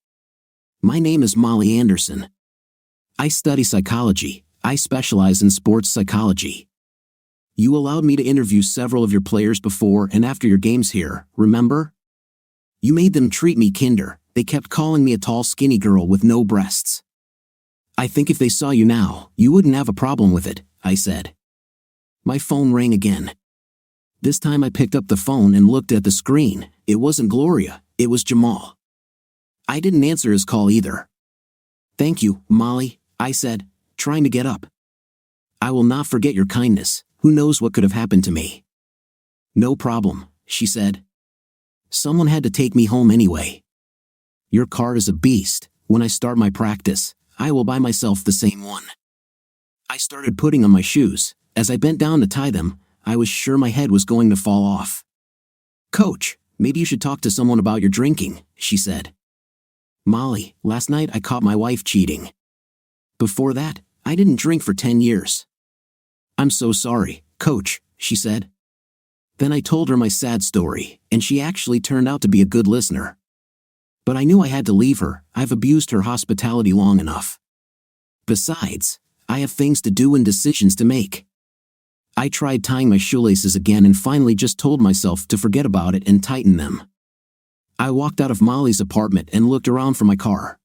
My name is Molly Anderson. I study psychology. I specialize in sports psychology. You allowed me to interview several of your players before and after your games here, remember? You made them treat me kinder. They kept calling me a tall skinny girl with no breasts. I think if they saw you now, you wouldn't have a problem with it, I said. My phone rang again. This time I picked up the phone and looked at the screen. It wasn't Gloria, it was Jamal. I didn't answer his call either. Thank you, Molly, I said, trying to get up. I will not forget your kindness. Who knows what could have happened to me? No problem, she said. Someone had to take me home anyway. Your car is a beast. When I start my practice, I will buy myself the same one. I started putting on my shoes. As I bent down to tie them, I was sure my head was going to fall off. Coach, maybe you should talk to someone about your drinking, she said. Molly, last night I caught my wife cheating. Before that, I didn't drink for 10 years. I'm so sorry, Coach, she said. Then I told her my sad story, and she actually turned out to be a good listener. But I knew I had to leave her. I've abused her hospitality long enough. Besides, I have things to do and decisions to make. I tried tying my shoelaces again and finally just told myself to forget about it and tighten them. I walked out of Molly's apartment and looked around for my car.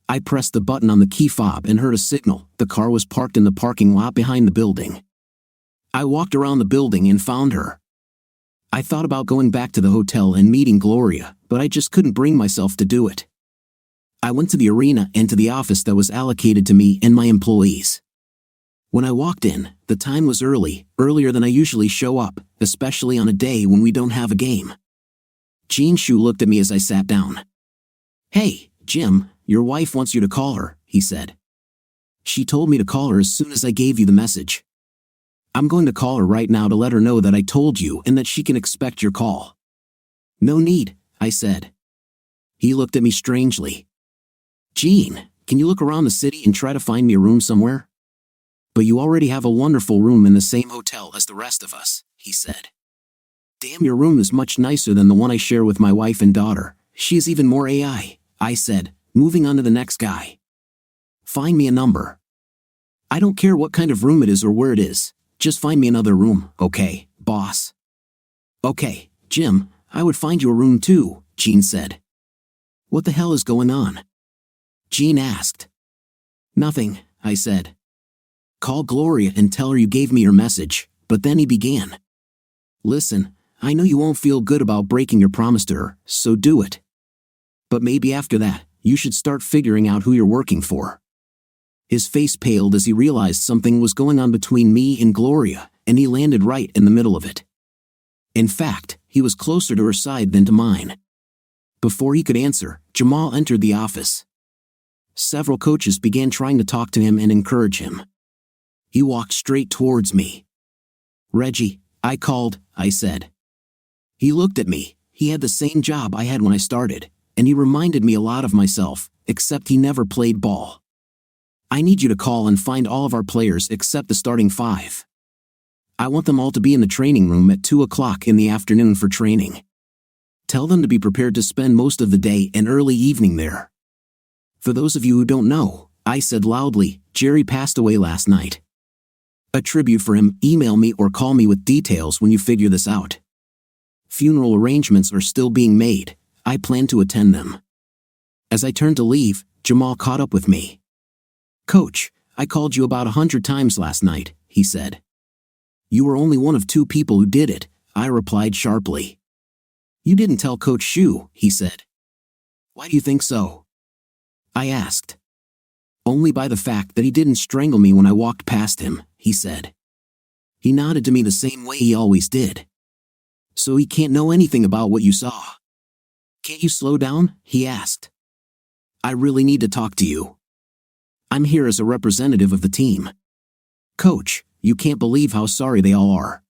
I pressed the button on the key fob and heard a signal. The car was parked in the parking lot behind the building. I walked around the building and found her. I thought about going back to the hotel and meeting Gloria, but I just couldn't bring myself to do it. I went to the arena and to the office that was allocated to me and my employees. When I walked in, the time was earlier than I usually show up, especially on a day when we don't have a game. Gene Shu looked at me as I sat down. Hey, Jim, your wife wants you to call her, he said. She told me to call her as soon as I gave you the message. I'm going to call her right now to let her know that I told you and that she can expect your call. No need, I said. He looked at me strangely. Gene, can you look around the city and try to find me a room somewhere? But you already have a wonderful room in the same hotel as the rest of us, he said. Damn, your room is much nicer than the one I share with my wife and daughter. She is even more AI, I said, moving on to the next guy. Find me a number. I don't care what kind of room it is or where it is. Just find me another room, okay, boss? Okay, Jim, I would find you a room too, Gene said. What the hell is going on? Gene asked. Nothing, I said. Call Gloria and tell her you gave me your message, but then he began. Listen, I know you won't feel good about breaking your promise to her, so do it. But maybe after that, you should start figuring out who you're working for. His face paled as he realized something was going on between me and Gloria, and he landed right in the middle of it. In fact, he was closer to her side than to mine. Before he could answer, Jamal entered the office. Several coaches began trying to talk to him and encourage him. He walked straight towards me. Reggie, I called, I said. He looked at me. He had the same job I had when I started, and he reminded me a lot of myself, except he never played ball. I need you to call and find all of our players except the starting 5. I want them all to be in the training room at 2 o'clock in the afternoon for training. Tell them to be prepared to spend most of the day and early evening there. For those of you who don't know, I said loudly, Jerry passed away last night. A tribute for him. Email me or call me with details when you figure this out. Funeral arrangements are still being made. I plan to attend them. As I turned to leave, Jamal caught up with me. Coach, I called you about 100 times last night, he said. You were only one of 2 people who did it, I replied sharply. You didn't tell Coach Shu, he said. Why do you think so? I asked. Only by the fact that he didn't strangle me when I walked past him, he said. He nodded to me the same way he always did. So he can't know anything about what you saw. "Can't you slow down?" he asked. "I really need to talk to you. I'm here as a representative of the team. Coach, you can't believe how sorry they all are."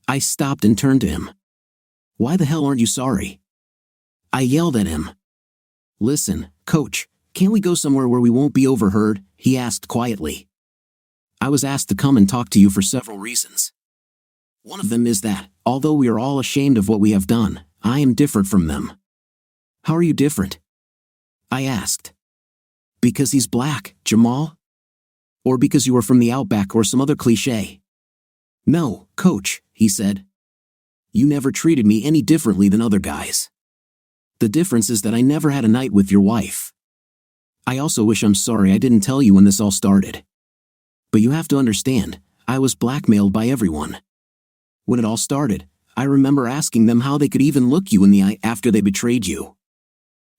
I stopped and turned to him. "Why the hell aren't you sorry?" I yelled at him. "Listen, Coach, can't we go somewhere where we won't be overheard?" he asked quietly. "I was asked to come and talk to you for several reasons. One of them is that, although we are all ashamed of what we have done, I am different from them." "How are you different?" I asked. "Because he's black, Jamal? Or because you are from the outback or some other cliché?" "No, Coach," he said. "You never treated me any differently than other guys. The difference is that I never had a night with your wife. I also wish I'm sorry I didn't tell you when this all started. But you have to understand, I was blackmailed by everyone. When it all started, I remember asking them how they could even look you in the eye after they betrayed you.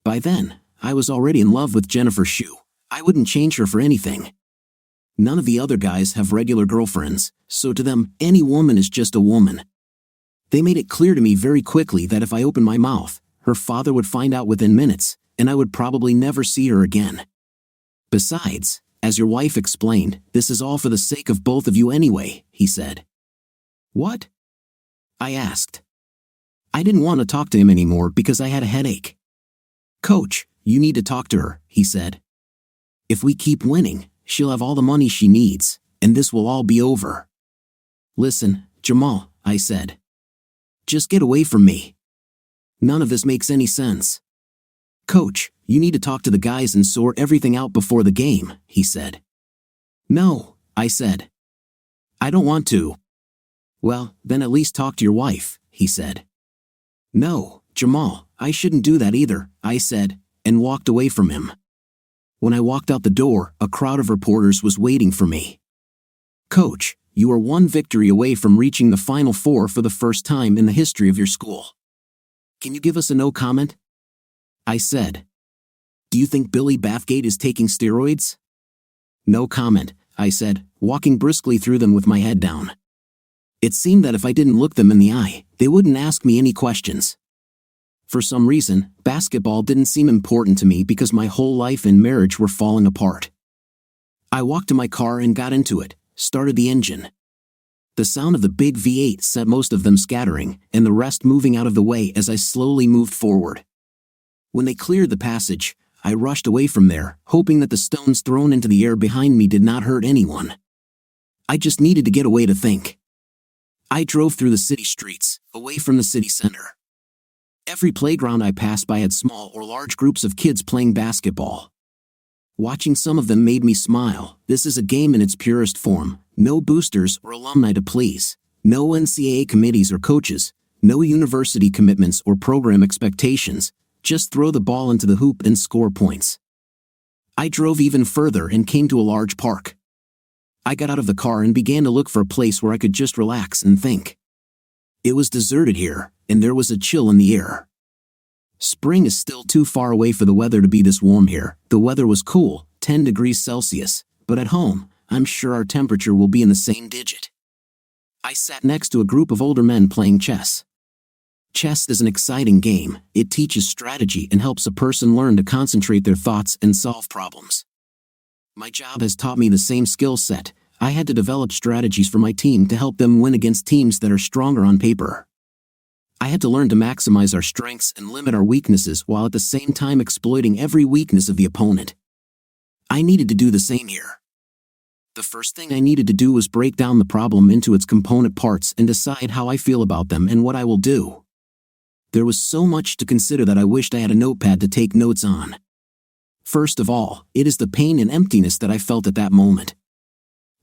By then, I was already in love with Jennifer Shue. I wouldn't change her for anything. None of the other guys have regular girlfriends, so to them, any woman is just a woman. They made it clear to me very quickly that if I opened my mouth, her father would find out within minutes, and I would probably never see her again. Besides, as your wife explained, this is all for the sake of both of you anyway," he said. "What?" I asked. I didn't want to talk to him anymore because I had a headache. "Coach, you need to talk to her," he said. "If we keep winning, she'll have all the money she needs, and this will all be over." "Listen, Jamal," I said. "Just get away from me. None of this makes any sense." "Coach, you need to talk to the guys and sort everything out before the game," he said. "No," I said. "I don't want to." "Well, then at least talk to your wife," he said. "No, Jamal, I shouldn't do that either," I said, and walked away from him. When I walked out the door, a crowd of reporters was waiting for me. "Coach, you are one victory away from reaching the Final Four for the first time in the history of your school. Can you give us a no comment?" I said. "Do you think Billy Bathgate is taking steroids?" "No comment," I said, walking briskly through them with my head down. It seemed that if I didn't look them in the eye, they wouldn't ask me any questions. For some reason, basketball didn't seem important to me because my whole life and marriage were falling apart. I walked to my car and got into it, started the engine. The sound of the big V8 sent most of them scattering, and the rest moving out of the way as I slowly moved forward. When they cleared the passage, I rushed away from there, hoping that the stones thrown into the air behind me did not hurt anyone. I just needed to get away to think. I drove through the city streets, away from the city center. Every playground I passed by had small or large groups of kids playing basketball. Watching some of them made me smile. This is a game in its purest form. No boosters or alumni to please. No NCAA committees or coaches. No university commitments or program expectations. Just throw the ball into the hoop and score points. I drove even further and came to a large park. I got out of the car and began to look for a place where I could just relax and think. It was deserted here, and there was a chill in the air. Spring is still too far away for the weather to be this warm here. The weather was cool, 10 degrees Celsius, but at home, I'm sure our temperature will be in the same digit. I sat next to a group of older men playing chess. Chess is an exciting game. It teaches strategy and helps a person learn to concentrate their thoughts and solve problems. My job has taught me the same skill set. I had to develop strategies for my team to help them win against teams that are stronger on paper. I had to learn to maximize our strengths and limit our weaknesses while at the same time exploiting every weakness of the opponent. I needed to do the same here. The first thing I needed to do was break down the problem into its component parts and decide how I feel about them and what I will do. There was so much to consider that I wished I had a notepad to take notes on. First of all, it is the pain and emptiness that I felt at that moment.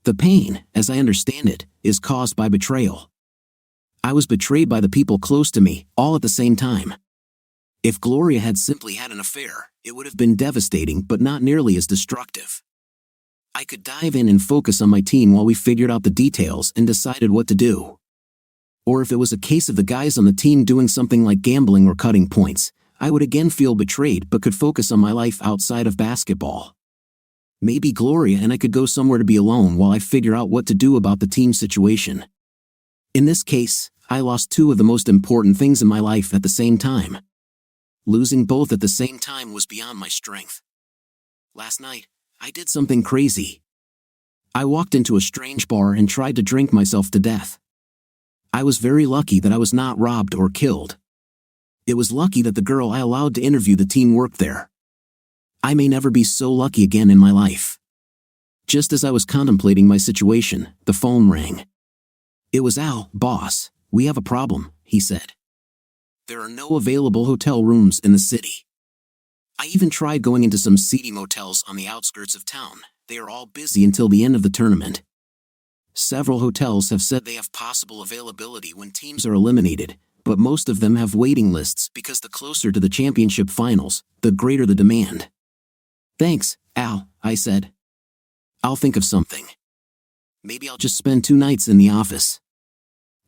The pain, as I understand it, is caused by betrayal. I was betrayed by the people close to me, all at the same time. If Gloria had simply had an affair, it would have been devastating but not nearly as destructive. I could dive in and focus on my team while we figured out the details and decided what to do. Or if it was a case of the guys on the team doing something like gambling or cutting points, I would again feel betrayed but could focus on my life outside of basketball. Maybe Gloria and I could go somewhere to be alone while I figure out what to do about the team situation. In this case, I lost two of the most important things in my life at the same time. Losing both at the same time was beyond my strength. Last night, I did something crazy. I walked into a strange bar and tried to drink myself to death. I was very lucky that I was not robbed or killed. It was lucky that the girl I allowed to interview the team worked there. I may never be so lucky again in my life. Just as I was contemplating my situation, the phone rang. It was Al. "Boss, we have a problem," he said. "There are no available hotel rooms in the city. I even tried going into some seedy motels on the outskirts of town. They are all busy until the end of the tournament. Several hotels have said they have possible availability when teams are eliminated, but most of them have waiting lists because the closer to the championship finals, the greater the demand." "Thanks, Al," I said. "I'll think of something. Maybe I'll just spend 2 nights in the office."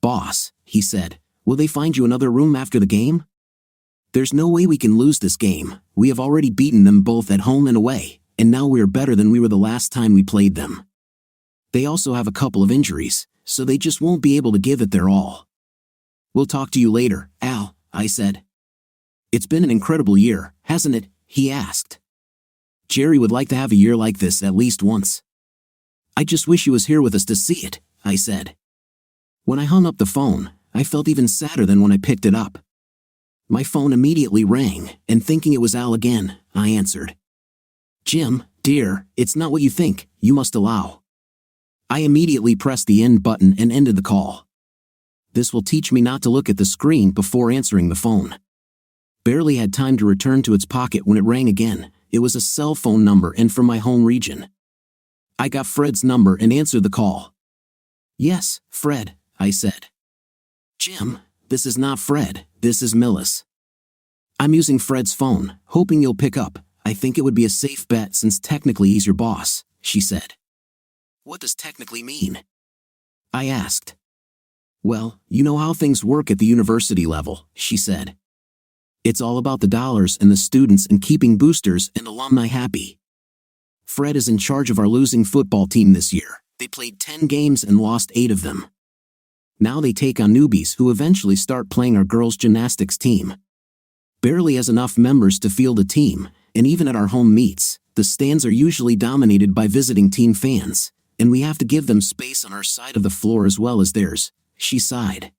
"Boss," he said, "will they find you another room after the game? There's no way we can lose this game. We have already beaten them both at home and away, and now we are better than we were the last time we played them. They also have a couple of injuries, so they just won't be able to give it their all." "We'll talk to you later, Al," I said. "It's been an incredible year, hasn't it?" he asked. "Jerry would like to have a year like this at least once." "I just wish he was here with us to see it," I said. When I hung up the phone, I felt even sadder than when I picked it up. My phone immediately rang, and thinking it was Al again, I answered. "Jim, dear, it's not what you think, you must allow." I immediately pressed the end button and ended the call. This will teach me not to look at the screen before answering the phone. Barely had time to return to its pocket when it rang again. It was a cell phone number and from my home region. I got Fred's number and answered the call. "Yes, Fred," I said. "Jim, this is not Fred, this is Millis. I'm using Fred's phone, hoping you'll pick up. I think it would be a safe bet since technically he's your boss," she said. "What does technically mean?" I asked. "Well, you know how things work at the university level," she said. "It's all about the dollars and the students and keeping boosters and alumni happy. Fred is in charge of our losing football team this year. They played 10 games and lost 8 of them. Now they take on newbies who eventually start playing our girls' gymnastics team. Barely has enough members to field a team, and even at our home meets, the stands are usually dominated by visiting team fans, and we have to give them space on our side of the floor as well as theirs," she sighed.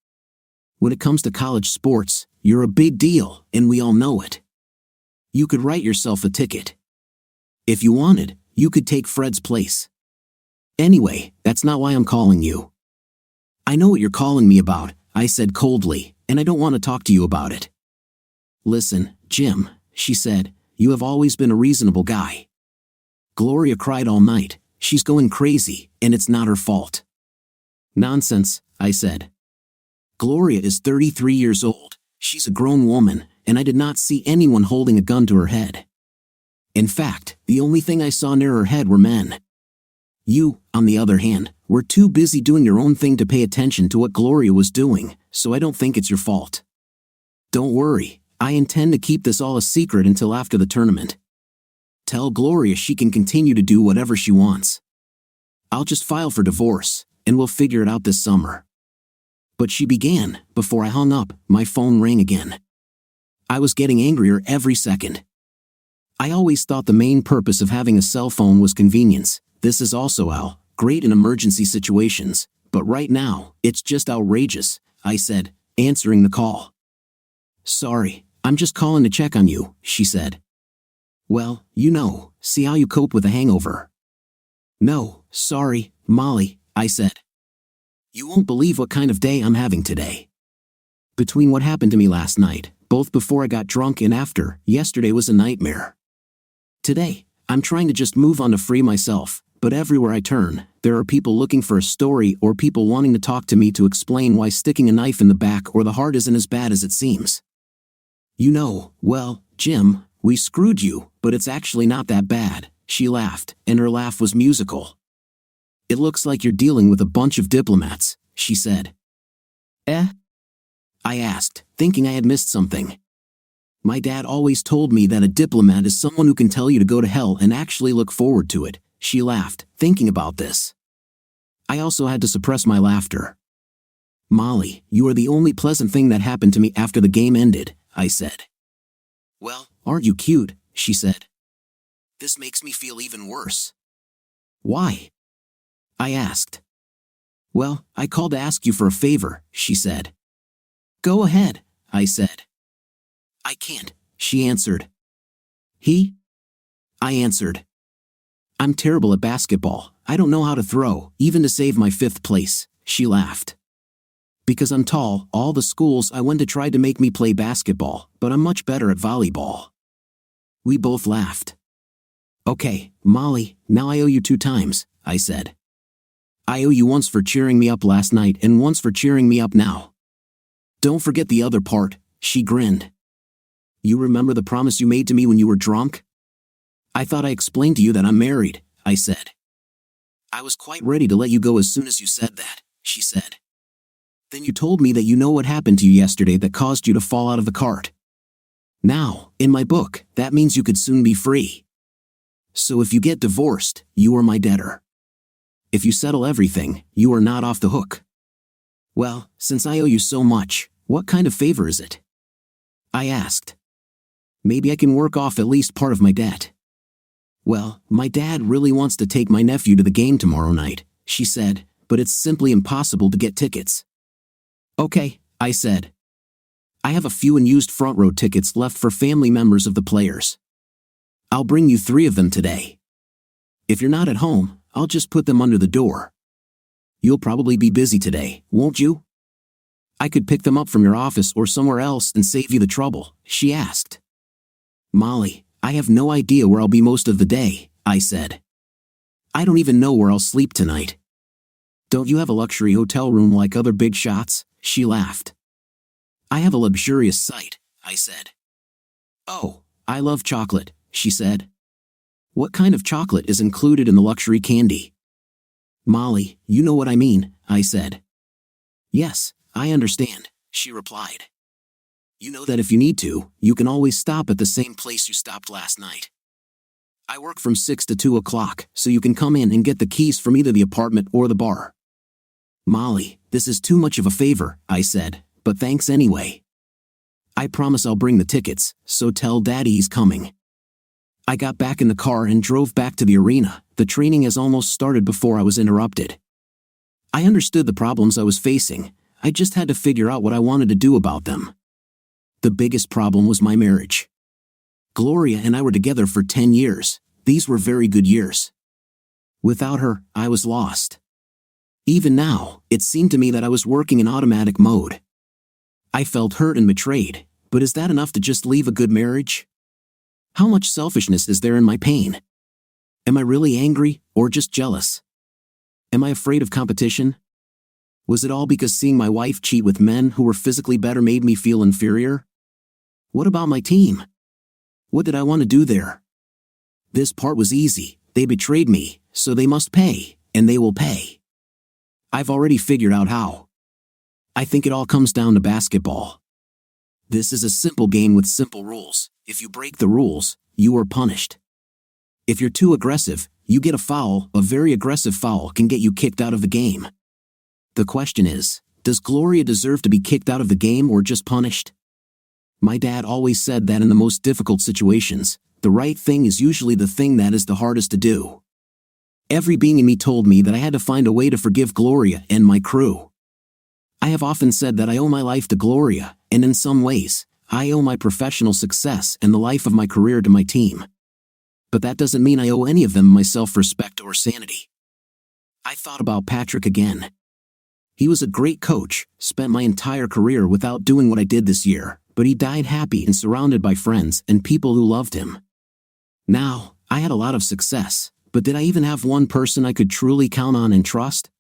"When it comes to college sports, you're a big deal, and we all know it. You could write yourself a ticket. If you wanted, you could take Fred's place. Anyway, that's not why I'm calling you." "I know what you're calling me about," I said coldly, "and I don't want to talk to you about it." "Listen, Jim," she said, "you have always been a reasonable guy. Gloria cried all night. She's going crazy, and it's not her fault." "Nonsense," I said. "Gloria is 33 years old. She's a grown woman, and I did not see anyone holding a gun to her head. In fact, the only thing I saw near her head were men. You, on the other hand, were too busy doing your own thing to pay attention to what Gloria was doing, so I don't think it's your fault. Don't worry, I intend to keep this all a secret until after the tournament. Tell Gloria she can continue to do whatever she wants. I'll just file for divorce, and we'll figure it out this summer." But she began. Before I hung up, my phone rang again. I was getting angrier every second. I always thought the main purpose of having a cell phone was convenience. This is also great in emergency situations, but right now, it's just outrageous, I said, answering the call. "Sorry, I'm just calling to check on you," she said. "Well, see how you cope with a hangover." "No, sorry, Molly," I said. "You won't believe what kind of day I'm having today. Between what happened to me last night, both before I got drunk and after, yesterday was a nightmare. Today, I'm trying to just move on to free myself, but everywhere I turn, there are people looking for a story or people wanting to talk to me to explain why sticking a knife in the back or the heart isn't as bad as it seems. Well, Jim, we screwed you, but it's actually not that bad," she laughed, and her laugh was musical. "It looks like you're dealing with a bunch of diplomats," she said. "Eh?" I asked, thinking I had missed something. "My dad always told me that a diplomat is someone who can tell you to go to hell and actually look forward to it," she laughed, thinking about this. I also had to suppress my laughter. "Molly, you are the only pleasant thing that happened to me after the game ended," I said. Well, aren't you cute? She said. This makes me feel even worse. Why? I asked. Well, I called to ask you for a favor, she said. Go ahead, I said. I can't, she answered. I answered. I'm terrible at basketball. I don't know how to throw, even to save my 5th place, she laughed. Because I'm tall, all the schools I went to tried to make me play basketball, but I'm much better at volleyball. We both laughed. Okay, Molly, now I owe you 2 times, I said. I owe you once for cheering me up last night and once for cheering me up now. Don't forget the other part, she grinned. You remember the promise you made to me when you were drunk? I thought I explained to you that I'm married, I said. I was quite ready to let you go as soon as you said that, she said. Then you told me that you know what happened to you yesterday that caused you to fall out of the cart. Now, in my book, that means you could soon be free. So if you get divorced, you are my debtor. If you settle everything, you are not off the hook. Well, since I owe you so much, what kind of favor is it? I asked. Maybe I can work off at least part of my debt. Well, my dad really wants to take my nephew to the game tomorrow night, she said, but it's simply impossible to get tickets. Okay, I said. I have a few unused front row tickets left for family members of the players. I'll bring you 3 of them today. If you're not at home, I'll just put them under the door. You'll probably be busy today, won't you? I could pick them up from your office or somewhere else and save you the trouble, she asked. Molly, I have no idea where I'll be most of the day, I said. I don't even know where I'll sleep tonight. Don't you have a luxury hotel room like other big shots? She laughed. I have a luxurious site, I said. Oh, I love chocolate, she said. What kind of chocolate is included in the luxury candy? Molly, you know what I mean, I said. Yes, I understand, she replied. You know that if you need to, you can always stop at the same place you stopped last night. I work from 6 to 2 o'clock, so you can come in and get the keys from either the apartment or the bar. Molly, this is too much of a favor, I said, but thanks anyway. I promise I'll bring the tickets, so tell Daddy he's coming. I got back in the car and drove back to the arena. The training has almost started before I was interrupted. I understood the problems I was facing. I just had to figure out what I wanted to do about them. The biggest problem was my marriage. Gloria and I were together for 10 years. These were very good years. Without her, I was lost. Even now, it seemed to me that I was working in automatic mode. I felt hurt and betrayed, but is that enough to just leave a good marriage? How much selfishness is there in my pain? Am I really angry, or just jealous? Am I afraid of competition? Was it all because seeing my wife cheat with men who were physically better made me feel inferior? What about my team? What did I want to do there? This part was easy. They betrayed me, so they must pay, and they will pay. I've already figured out how. I think it all comes down to basketball. This is a simple game with simple rules. If you break the rules, you are punished. If you're too aggressive, you get a foul. A very aggressive foul can get you kicked out of the game. The question is, does Gloria deserve to be kicked out of the game or just punished? My dad always said that in the most difficult situations, the right thing is usually the thing that is the hardest to do. Every being in me told me that I had to find a way to forgive Gloria and my crew. I have often said that I owe my life to Gloria, and in some ways, I owe my professional success and the life of my career to my team. But that doesn't mean I owe any of them my self-respect or sanity. I thought about Patrick again. He was a great coach, spent my entire career without doing what I did this year, but he died happy and surrounded by friends and people who loved him. Now, I had a lot of success, but did I even have one person I could truly count on and trust?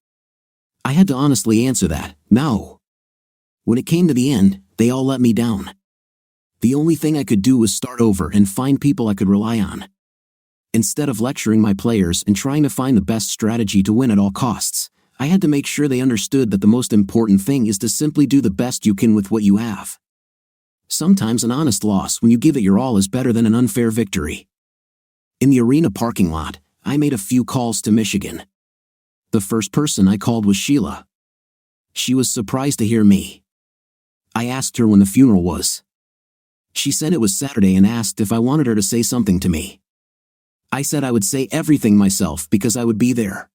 I had to honestly answer that, no. When it came to the end, they all let me down. The only thing I could do was start over and find people I could rely on. Instead of lecturing my players and trying to find the best strategy to win at all costs, I had to make sure they understood that the most important thing is to simply do the best you can with what you have. Sometimes an honest loss when you give it your all is better than an unfair victory. In the arena parking lot, I made a few calls to Michigan. The first person I called was Sheila. She was surprised to hear me. I asked her when the funeral was. She said it was Saturday and asked if I wanted her to say something to me. I said I would say everything myself because I would be there.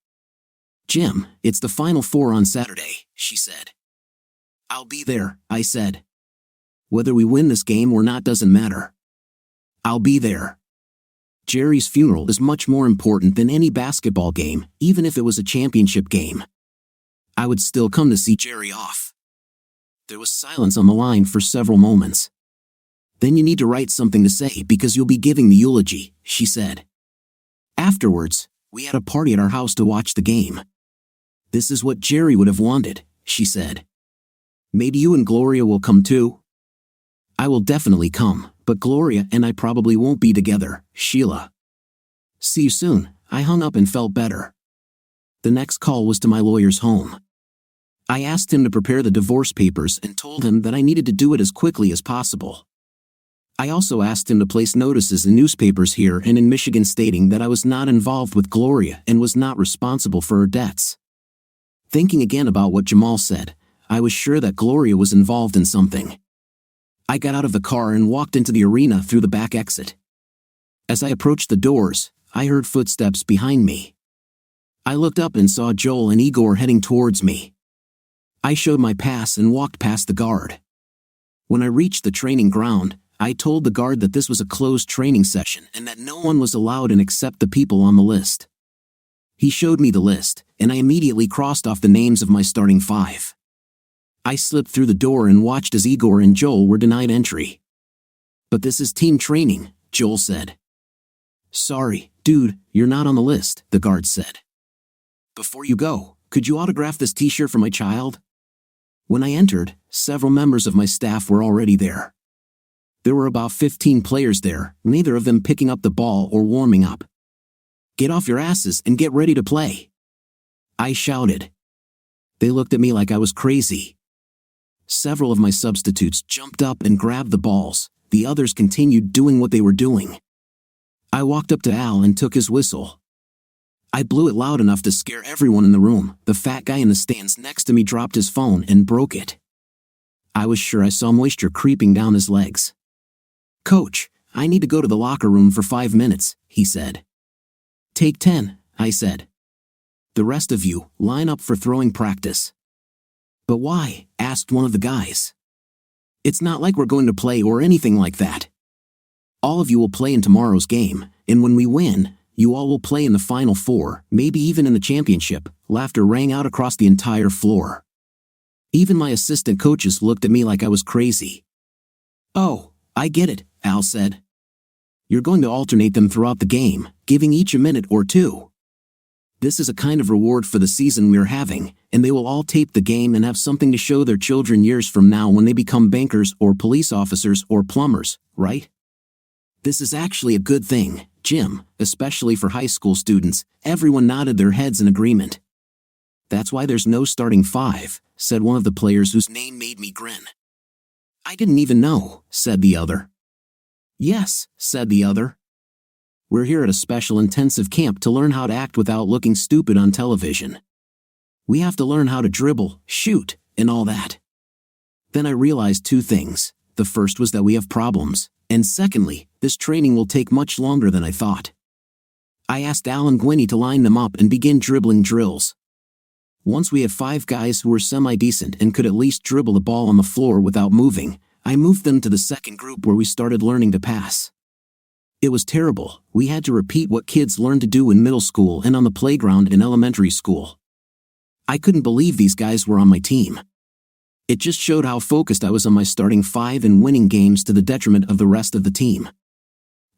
Jim, it's the Final Four on Saturday, she said. I'll be there, I said. Whether we win this game or not doesn't matter. I'll be there. Jerry's funeral is much more important than any basketball game, even if it was a championship game. I would still come to see Jerry off. There was silence on the line for several moments. Then you need to write something to say because you'll be giving the eulogy, she said. Afterwards, we had a party at our house to watch the game. This is what Jerry would have wanted, she said. Maybe you and Gloria will come too? I will definitely come, but Gloria and I probably won't be together, Sheila. See you soon. I hung up and felt better. The next call was to my lawyer's home. I asked him to prepare the divorce papers and told him that I needed to do it as quickly as possible. I also asked him to place notices in newspapers here and in Michigan stating that I was not involved with Gloria and was not responsible for her debts. Thinking again about what Jamal said, I was sure that Gloria was involved in something. I got out of the car and walked into the arena through the back exit. As I approached the doors, I heard footsteps behind me. I looked up and saw Joel and Igor heading towards me. I showed my pass and walked past the guard. When I reached the training ground, I told the guard that this was a closed training session and that no one was allowed in except the people on the list. He showed me the list, and I immediately crossed off the names of my starting five. I slipped through the door and watched as Igor and Joel were denied entry. But this is team training, Joel said. Sorry, dude, you're not on the list, the guard said. Before you go, could you autograph this t-shirt for my child? When I entered, several members of my staff were already there. There were about 15 players there, neither of them picking up the ball or warming up. Get off your asses and get ready to play, I shouted. They looked at me like I was crazy. Several of my substitutes jumped up and grabbed the balls. The others continued doing what they were doing. I walked up to Al and took his whistle. I blew it loud enough to scare everyone in the room. The fat guy in the stands next to me dropped his phone and broke it. I was sure I saw moisture creeping down his legs. Coach, I need to go to the locker room for 5 minutes, he said. Take 10, I said. The rest of you, line up for throwing practice. But why? Asked one of the guys. It's not like we're going to play or anything like that. All of you will play in tomorrow's game, and when we win, you all will play in the Final Four, maybe even in the championship. Laughter rang out across the entire floor. Even my assistant coaches looked at me like I was crazy. Oh, I get it, Al said. You're going to alternate them throughout the game, giving each a minute or two. This is a kind of reward for the season we're having, and they will all tape the game and have something to show their children years from now when they become bankers or police officers or plumbers, right? This is actually a good thing, Jim, especially for high school students. Everyone nodded their heads in agreement. That's why there's no starting five, said one of the players whose name made me grin. I didn't even know, said the other. Yes, said the other. We're here at a special intensive camp to learn how to act without looking stupid on television. We have to learn how to dribble, shoot, and all that. Then I realized two things. The first was that we have problems, and secondly, this training will take much longer than I thought. I asked Al and Gwenny to line them up and begin dribbling drills. Once we had 5 guys who were semi-decent and could at least dribble the ball on the floor without moving, I moved them to the second group where we started learning to pass. It was terrible. We had to repeat what kids learned to do in middle school and on the playground in elementary school. I couldn't believe these guys were on my team. It just showed how focused I was on my starting 5 and winning games to the detriment of the rest of the team.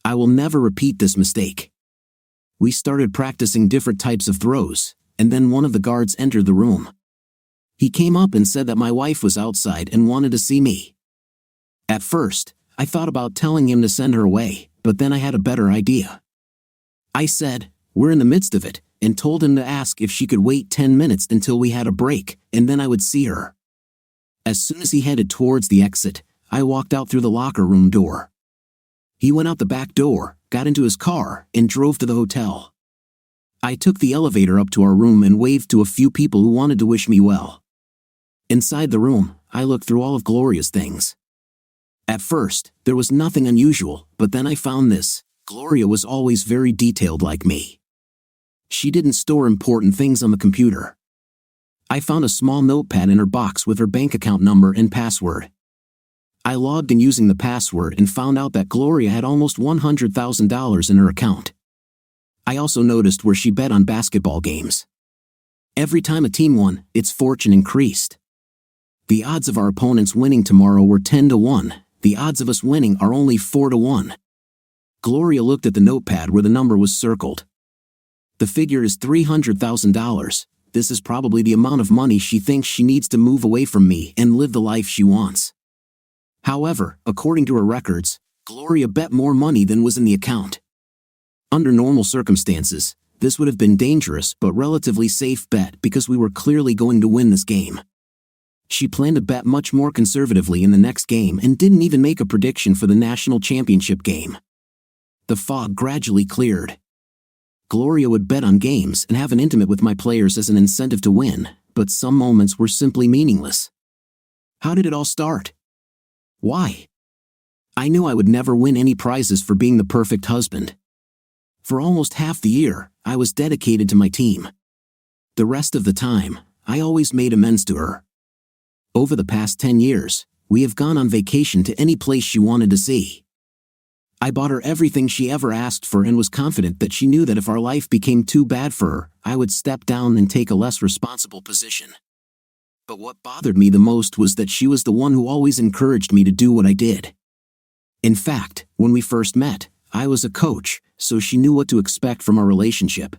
I will never repeat this mistake. We started practicing different types of throws, and then one of the guards entered the room. He came up and said that my wife was outside and wanted to see me. At first, I thought about telling him to send her away, but then I had a better idea. I said, we're in the midst of it, and told him to ask if she could wait 10 minutes until we had a break, and then I would see her. As soon as he headed towards the exit, I walked out through the locker room door. He went out the back door, got into his car, and drove to the hotel. I took the elevator up to our room and waved to a few people who wanted to wish me well. Inside the room, I looked through all of Gloria's things. At first, there was nothing unusual, but then I found this. Gloria was always very detailed like me. She didn't store important things on the computer. I found a small notepad in her box with her bank account number and password. I logged in using the password and found out that Gloria had almost $100,000 in her account. I also noticed where she bet on basketball games. Every time a team won, its fortune increased. The odds of our opponents winning tomorrow were 10-1. The odds of us winning are only 4-1. Gloria looked at the notepad where the number was circled. The figure is $300,000. This is probably the amount of money she thinks she needs to move away from me and live the life she wants. However, according to her records, Gloria bet more money than was in the account. Under normal circumstances, this would have been dangerous but relatively safe bet because we were clearly going to win this game. She planned to bet much more conservatively in the next game and didn't even make a prediction for the national championship game. The fog gradually cleared. Gloria would bet on games and have an intimate with my players as an incentive to win, but some moments were simply meaningless. How did it all start? Why? I knew I would never win any prizes for being the perfect husband. For almost half the year, I was dedicated to my team. The rest of the time, I always made amends to her. Over the past 10 years, we have gone on vacation to any place she wanted to see. I bought her everything she ever asked for and was confident that she knew that if our life became too bad for her, I would step down and take a less responsible position. But what bothered me the most was that she was the one who always encouraged me to do what I did. In fact, when we first met, I was a coach, so she knew what to expect from our relationship.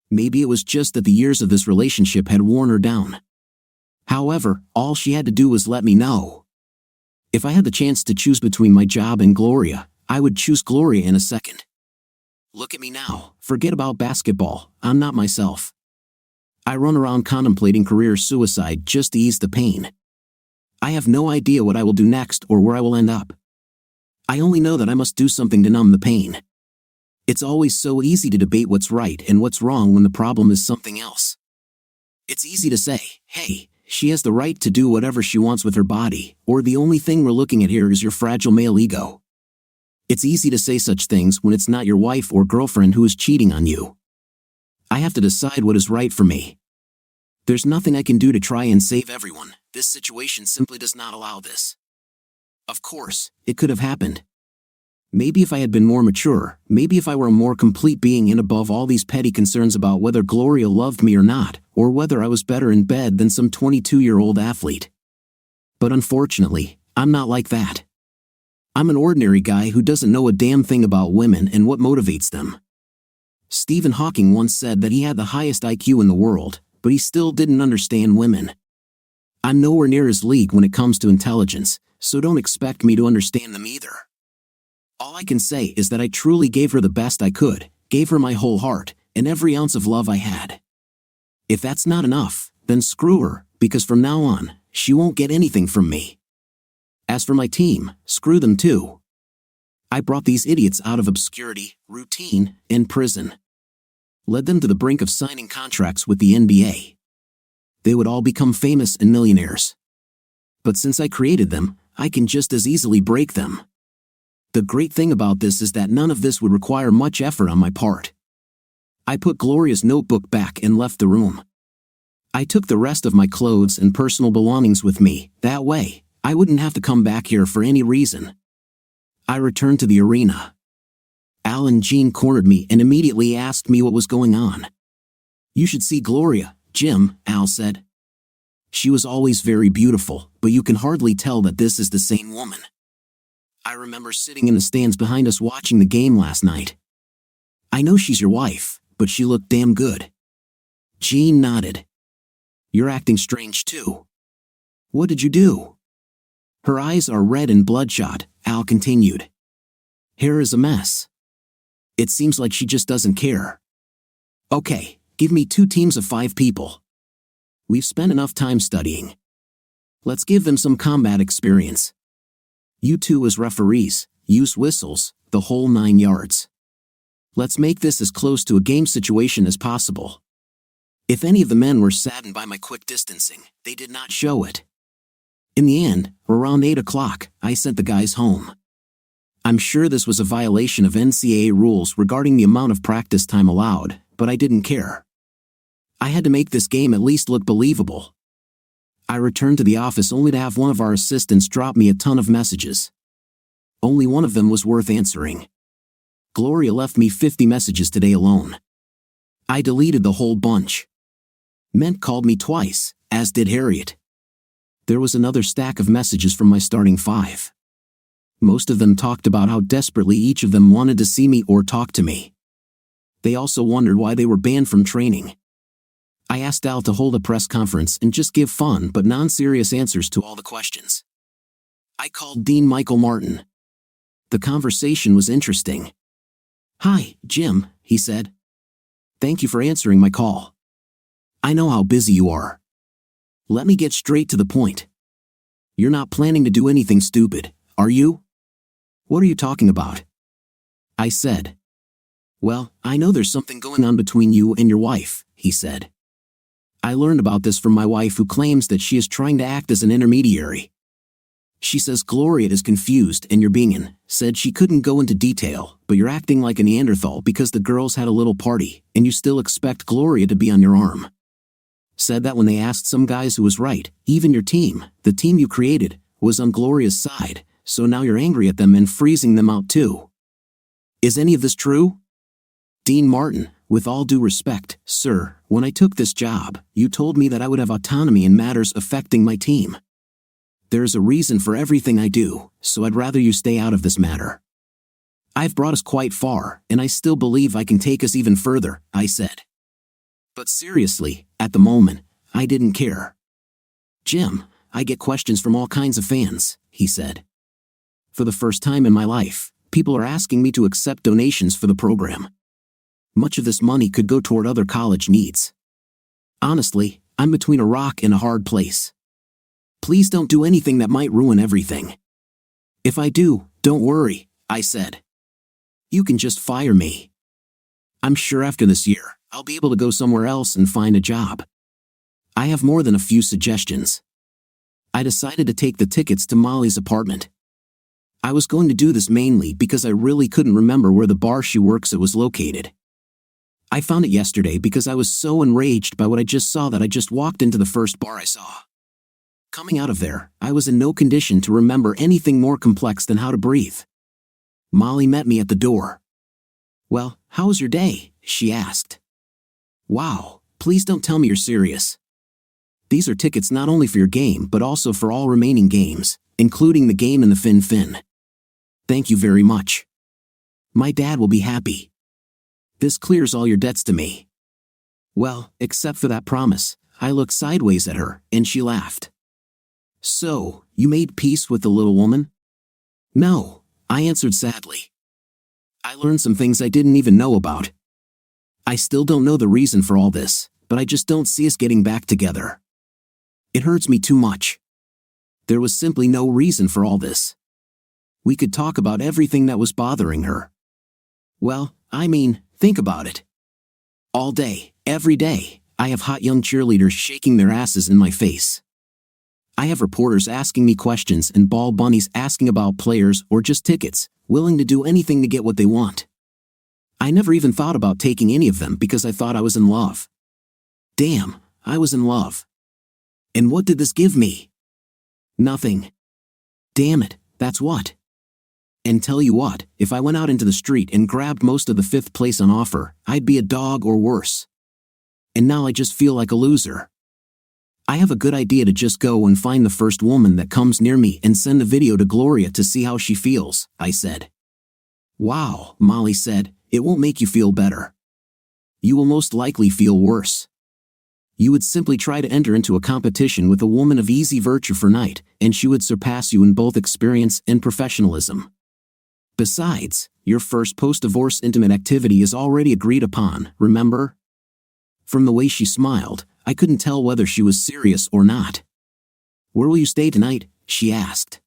Maybe it was just that the years of this relationship had worn her down. However, all she had to do was let me know. If I had the chance to choose between my job and Gloria, I would choose Gloria in a second. Look at me now, forget about basketball, I'm not myself. I run around contemplating career suicide just to ease the pain. I have no idea what I will do next or where I will end up. I only know that I must do something to numb the pain. It's always so easy to debate what's right and what's wrong when the problem is something else. It's easy to say, hey, she has the right to do whatever she wants with her body, or the only thing we're looking at here is your fragile male ego. It's easy to say such things when it's not your wife or girlfriend who is cheating on you. I have to decide what is right for me. There's nothing I can do to try and save everyone. This situation simply does not allow this. Of course, it could have happened. Maybe if I had been more mature, maybe if I were a more complete being and above all these petty concerns about whether Gloria loved me or not, or whether I was better in bed than some 22-year-old athlete. But unfortunately, I'm not like that. I'm an ordinary guy who doesn't know a damn thing about women and what motivates them. Stephen Hawking once said that he had the highest IQ in the world, but he still didn't understand women. I'm nowhere near his league when it comes to intelligence, so don't expect me to understand them either. All I can say is that I truly gave her the best I could, gave her my whole heart, and every ounce of love I had. If that's not enough, then screw her, because from now on, she won't get anything from me. As for my team, screw them too. I brought these idiots out of obscurity, routine, and prison. Led them to the brink of signing contracts with the NBA. They would all become famous and millionaires. But since I created them, I can just as easily break them. The great thing about this is that none of this would require much effort on my part. I put Gloria's notebook back and left the room. I took the rest of my clothes and personal belongings with me, that way, I wouldn't have to come back here for any reason. I returned to the arena. Al and Jean cornered me and immediately asked me what was going on. You should see Gloria, Jim, Al said. She was always very beautiful, but you can hardly tell that this is the same woman. I remember sitting in the stands behind us watching the game last night. I know she's your wife, but she looked damn good. Jean nodded. You're acting strange too. What did you do? Her eyes are red and bloodshot, Al continued. Hair is a mess. It seems like she just doesn't care. Okay, give me 2 teams of 5 people. We've spent enough time studying. Let's give them some combat experience. You 2 as referees, use whistles, the whole 9 yards. Let's make this as close to a game situation as possible. If any of the men were saddened by my quick distancing, they did not show it. In the end, around 8 o'clock, I sent the guys home. I'm sure this was a violation of NCAA rules regarding the amount of practice time allowed, but I didn't care. I had to make this game at least look believable. I returned to the office only to have one of our assistants drop me a ton of messages. Only one of them was worth answering. Gloria left me 50 messages today alone. I deleted the whole bunch. Ment called me twice, as did Harriet. There was another stack of messages from my starting 5. Most of them talked about how desperately each of them wanted to see me or talk to me. They also wondered why they were banned from training. I asked Al to hold a press conference and just give fun but non-serious answers to all the questions. I called Dean Michael Martin. The conversation was interesting. "Hi, Jim," he said. "Thank you for answering my call. I know how busy you are. Let me get straight to the point. You're not planning to do anything stupid, are you?" "What are you talking about?" I said. "Well, I know there's something going on between you and your wife," he said. "I learned about this from my wife, who claims that she is trying to act as an intermediary. She says Gloria is confused and you're being said she couldn't go into detail, but you're acting like a Neanderthal because the girls had a little party and you still expect Gloria to be on your arm. Said that when they asked some guys who was right, even your team, the team you created, was on Gloria's side, so now you're angry at them and freezing them out too. Is any of this true?" Dean Martin: "With all due respect, sir, when I took this job, you told me that I would have autonomy in matters affecting my team. There's a reason for everything I do, so I'd rather you stay out of this matter. I've brought us quite far, and I still believe I can take us even further," I said. But seriously, at the moment, I didn't care. "Jim, I get questions from all kinds of fans," he said. "For the first time in my life, people are asking me to accept donations for the program. Much of this money could go toward other college needs. Honestly, I'm between a rock and a hard place. Please don't do anything that might ruin everything." "If I do, don't worry," I said. "You can just fire me. I'm sure after this year, I'll be able to go somewhere else and find a job. I have more than a few suggestions." I decided to take the tickets to Molly's apartment. I was going to do this mainly because I really couldn't remember where the bar she works at was located. I found it yesterday because I was so enraged by what I just saw that I just walked into the first bar I saw. Coming out of there, I was in no condition to remember anything more complex than how to breathe. Molly met me at the door. "Well, how was your day?" she asked. "Wow, please don't tell me you're serious. These are tickets not only for your game but also for all remaining games, including the game in the Fin. Thank you very much. My dad will be happy. This clears all your debts to me." Well, except for that promise, I looked sideways at her, and she laughed. "So, you made peace with the little woman?" "No," I answered sadly. "I learned some things I didn't even know about. I still don't know the reason for all this, but I just don't see us getting back together. It hurts me too much. There was simply no reason for all this. We could talk about everything that was bothering her. Well, I mean, think about it. All day, every day, I have hot young cheerleaders shaking their asses in my face. I have reporters asking me questions and ball bunnies asking about players or just tickets, willing to do anything to get what they want. I never even thought about taking any of them because I thought I was in love. Damn, I was in love. And what did this give me? Nothing. Damn it, that's what. And tell you what, if I went out into the street and grabbed most of the 5th place on offer, I'd be a dog or worse. And now I just feel like a loser. I have a good idea to just go and find the first woman that comes near me and send the video to Gloria to see how she feels," I said. "Wow," Molly said, "it won't make you feel better. You will most likely feel worse. You would simply try to enter into a competition with a woman of easy virtue for night, and she would surpass you in both experience and professionalism. Besides, your first post-divorce intimate activity is already agreed upon, remember?" From the way she smiled, I couldn't tell whether she was serious or not. "Where will you stay tonight?" she asked.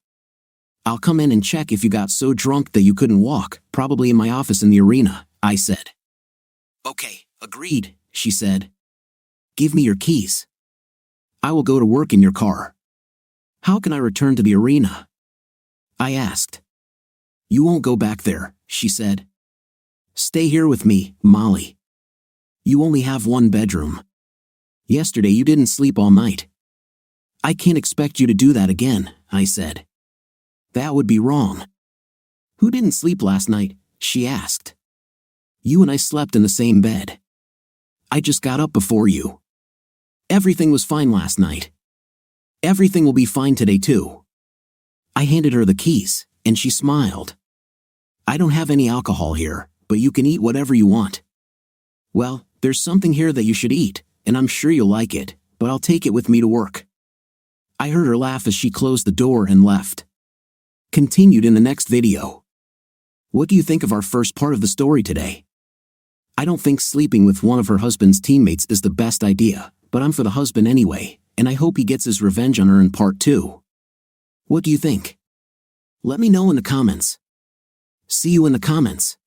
"I'll come in and check if you got so drunk that you couldn't walk, probably in my office in the arena," I said. "Okay, agreed," she said. "Give me your keys. I will go to work in your car." How can I return to the arena? I asked. You won't go back there, she said. Stay here with me, Molly. You only have one bedroom. Yesterday you didn't sleep all night. I can't expect you to do that again, I said. That would be wrong. Who didn't sleep last night? She asked. You and I slept in the same bed. I just got up before you. Everything was fine last night. Everything will be fine today too. I handed her the keys, and she smiled. I don't have any alcohol here, but you can eat whatever you want. Well, there's something here that you should eat, and I'm sure you'll like it, but I'll take it with me to work. I heard her laugh as she closed the door and left. Continued in the next video. What do you think of our first part of the story today? I don't think sleeping with one of her husband's teammates is the best idea, but I'm for the husband anyway, and I hope he gets his revenge on her in part 2. What do you think? Let me know in the comments. See you in the comments.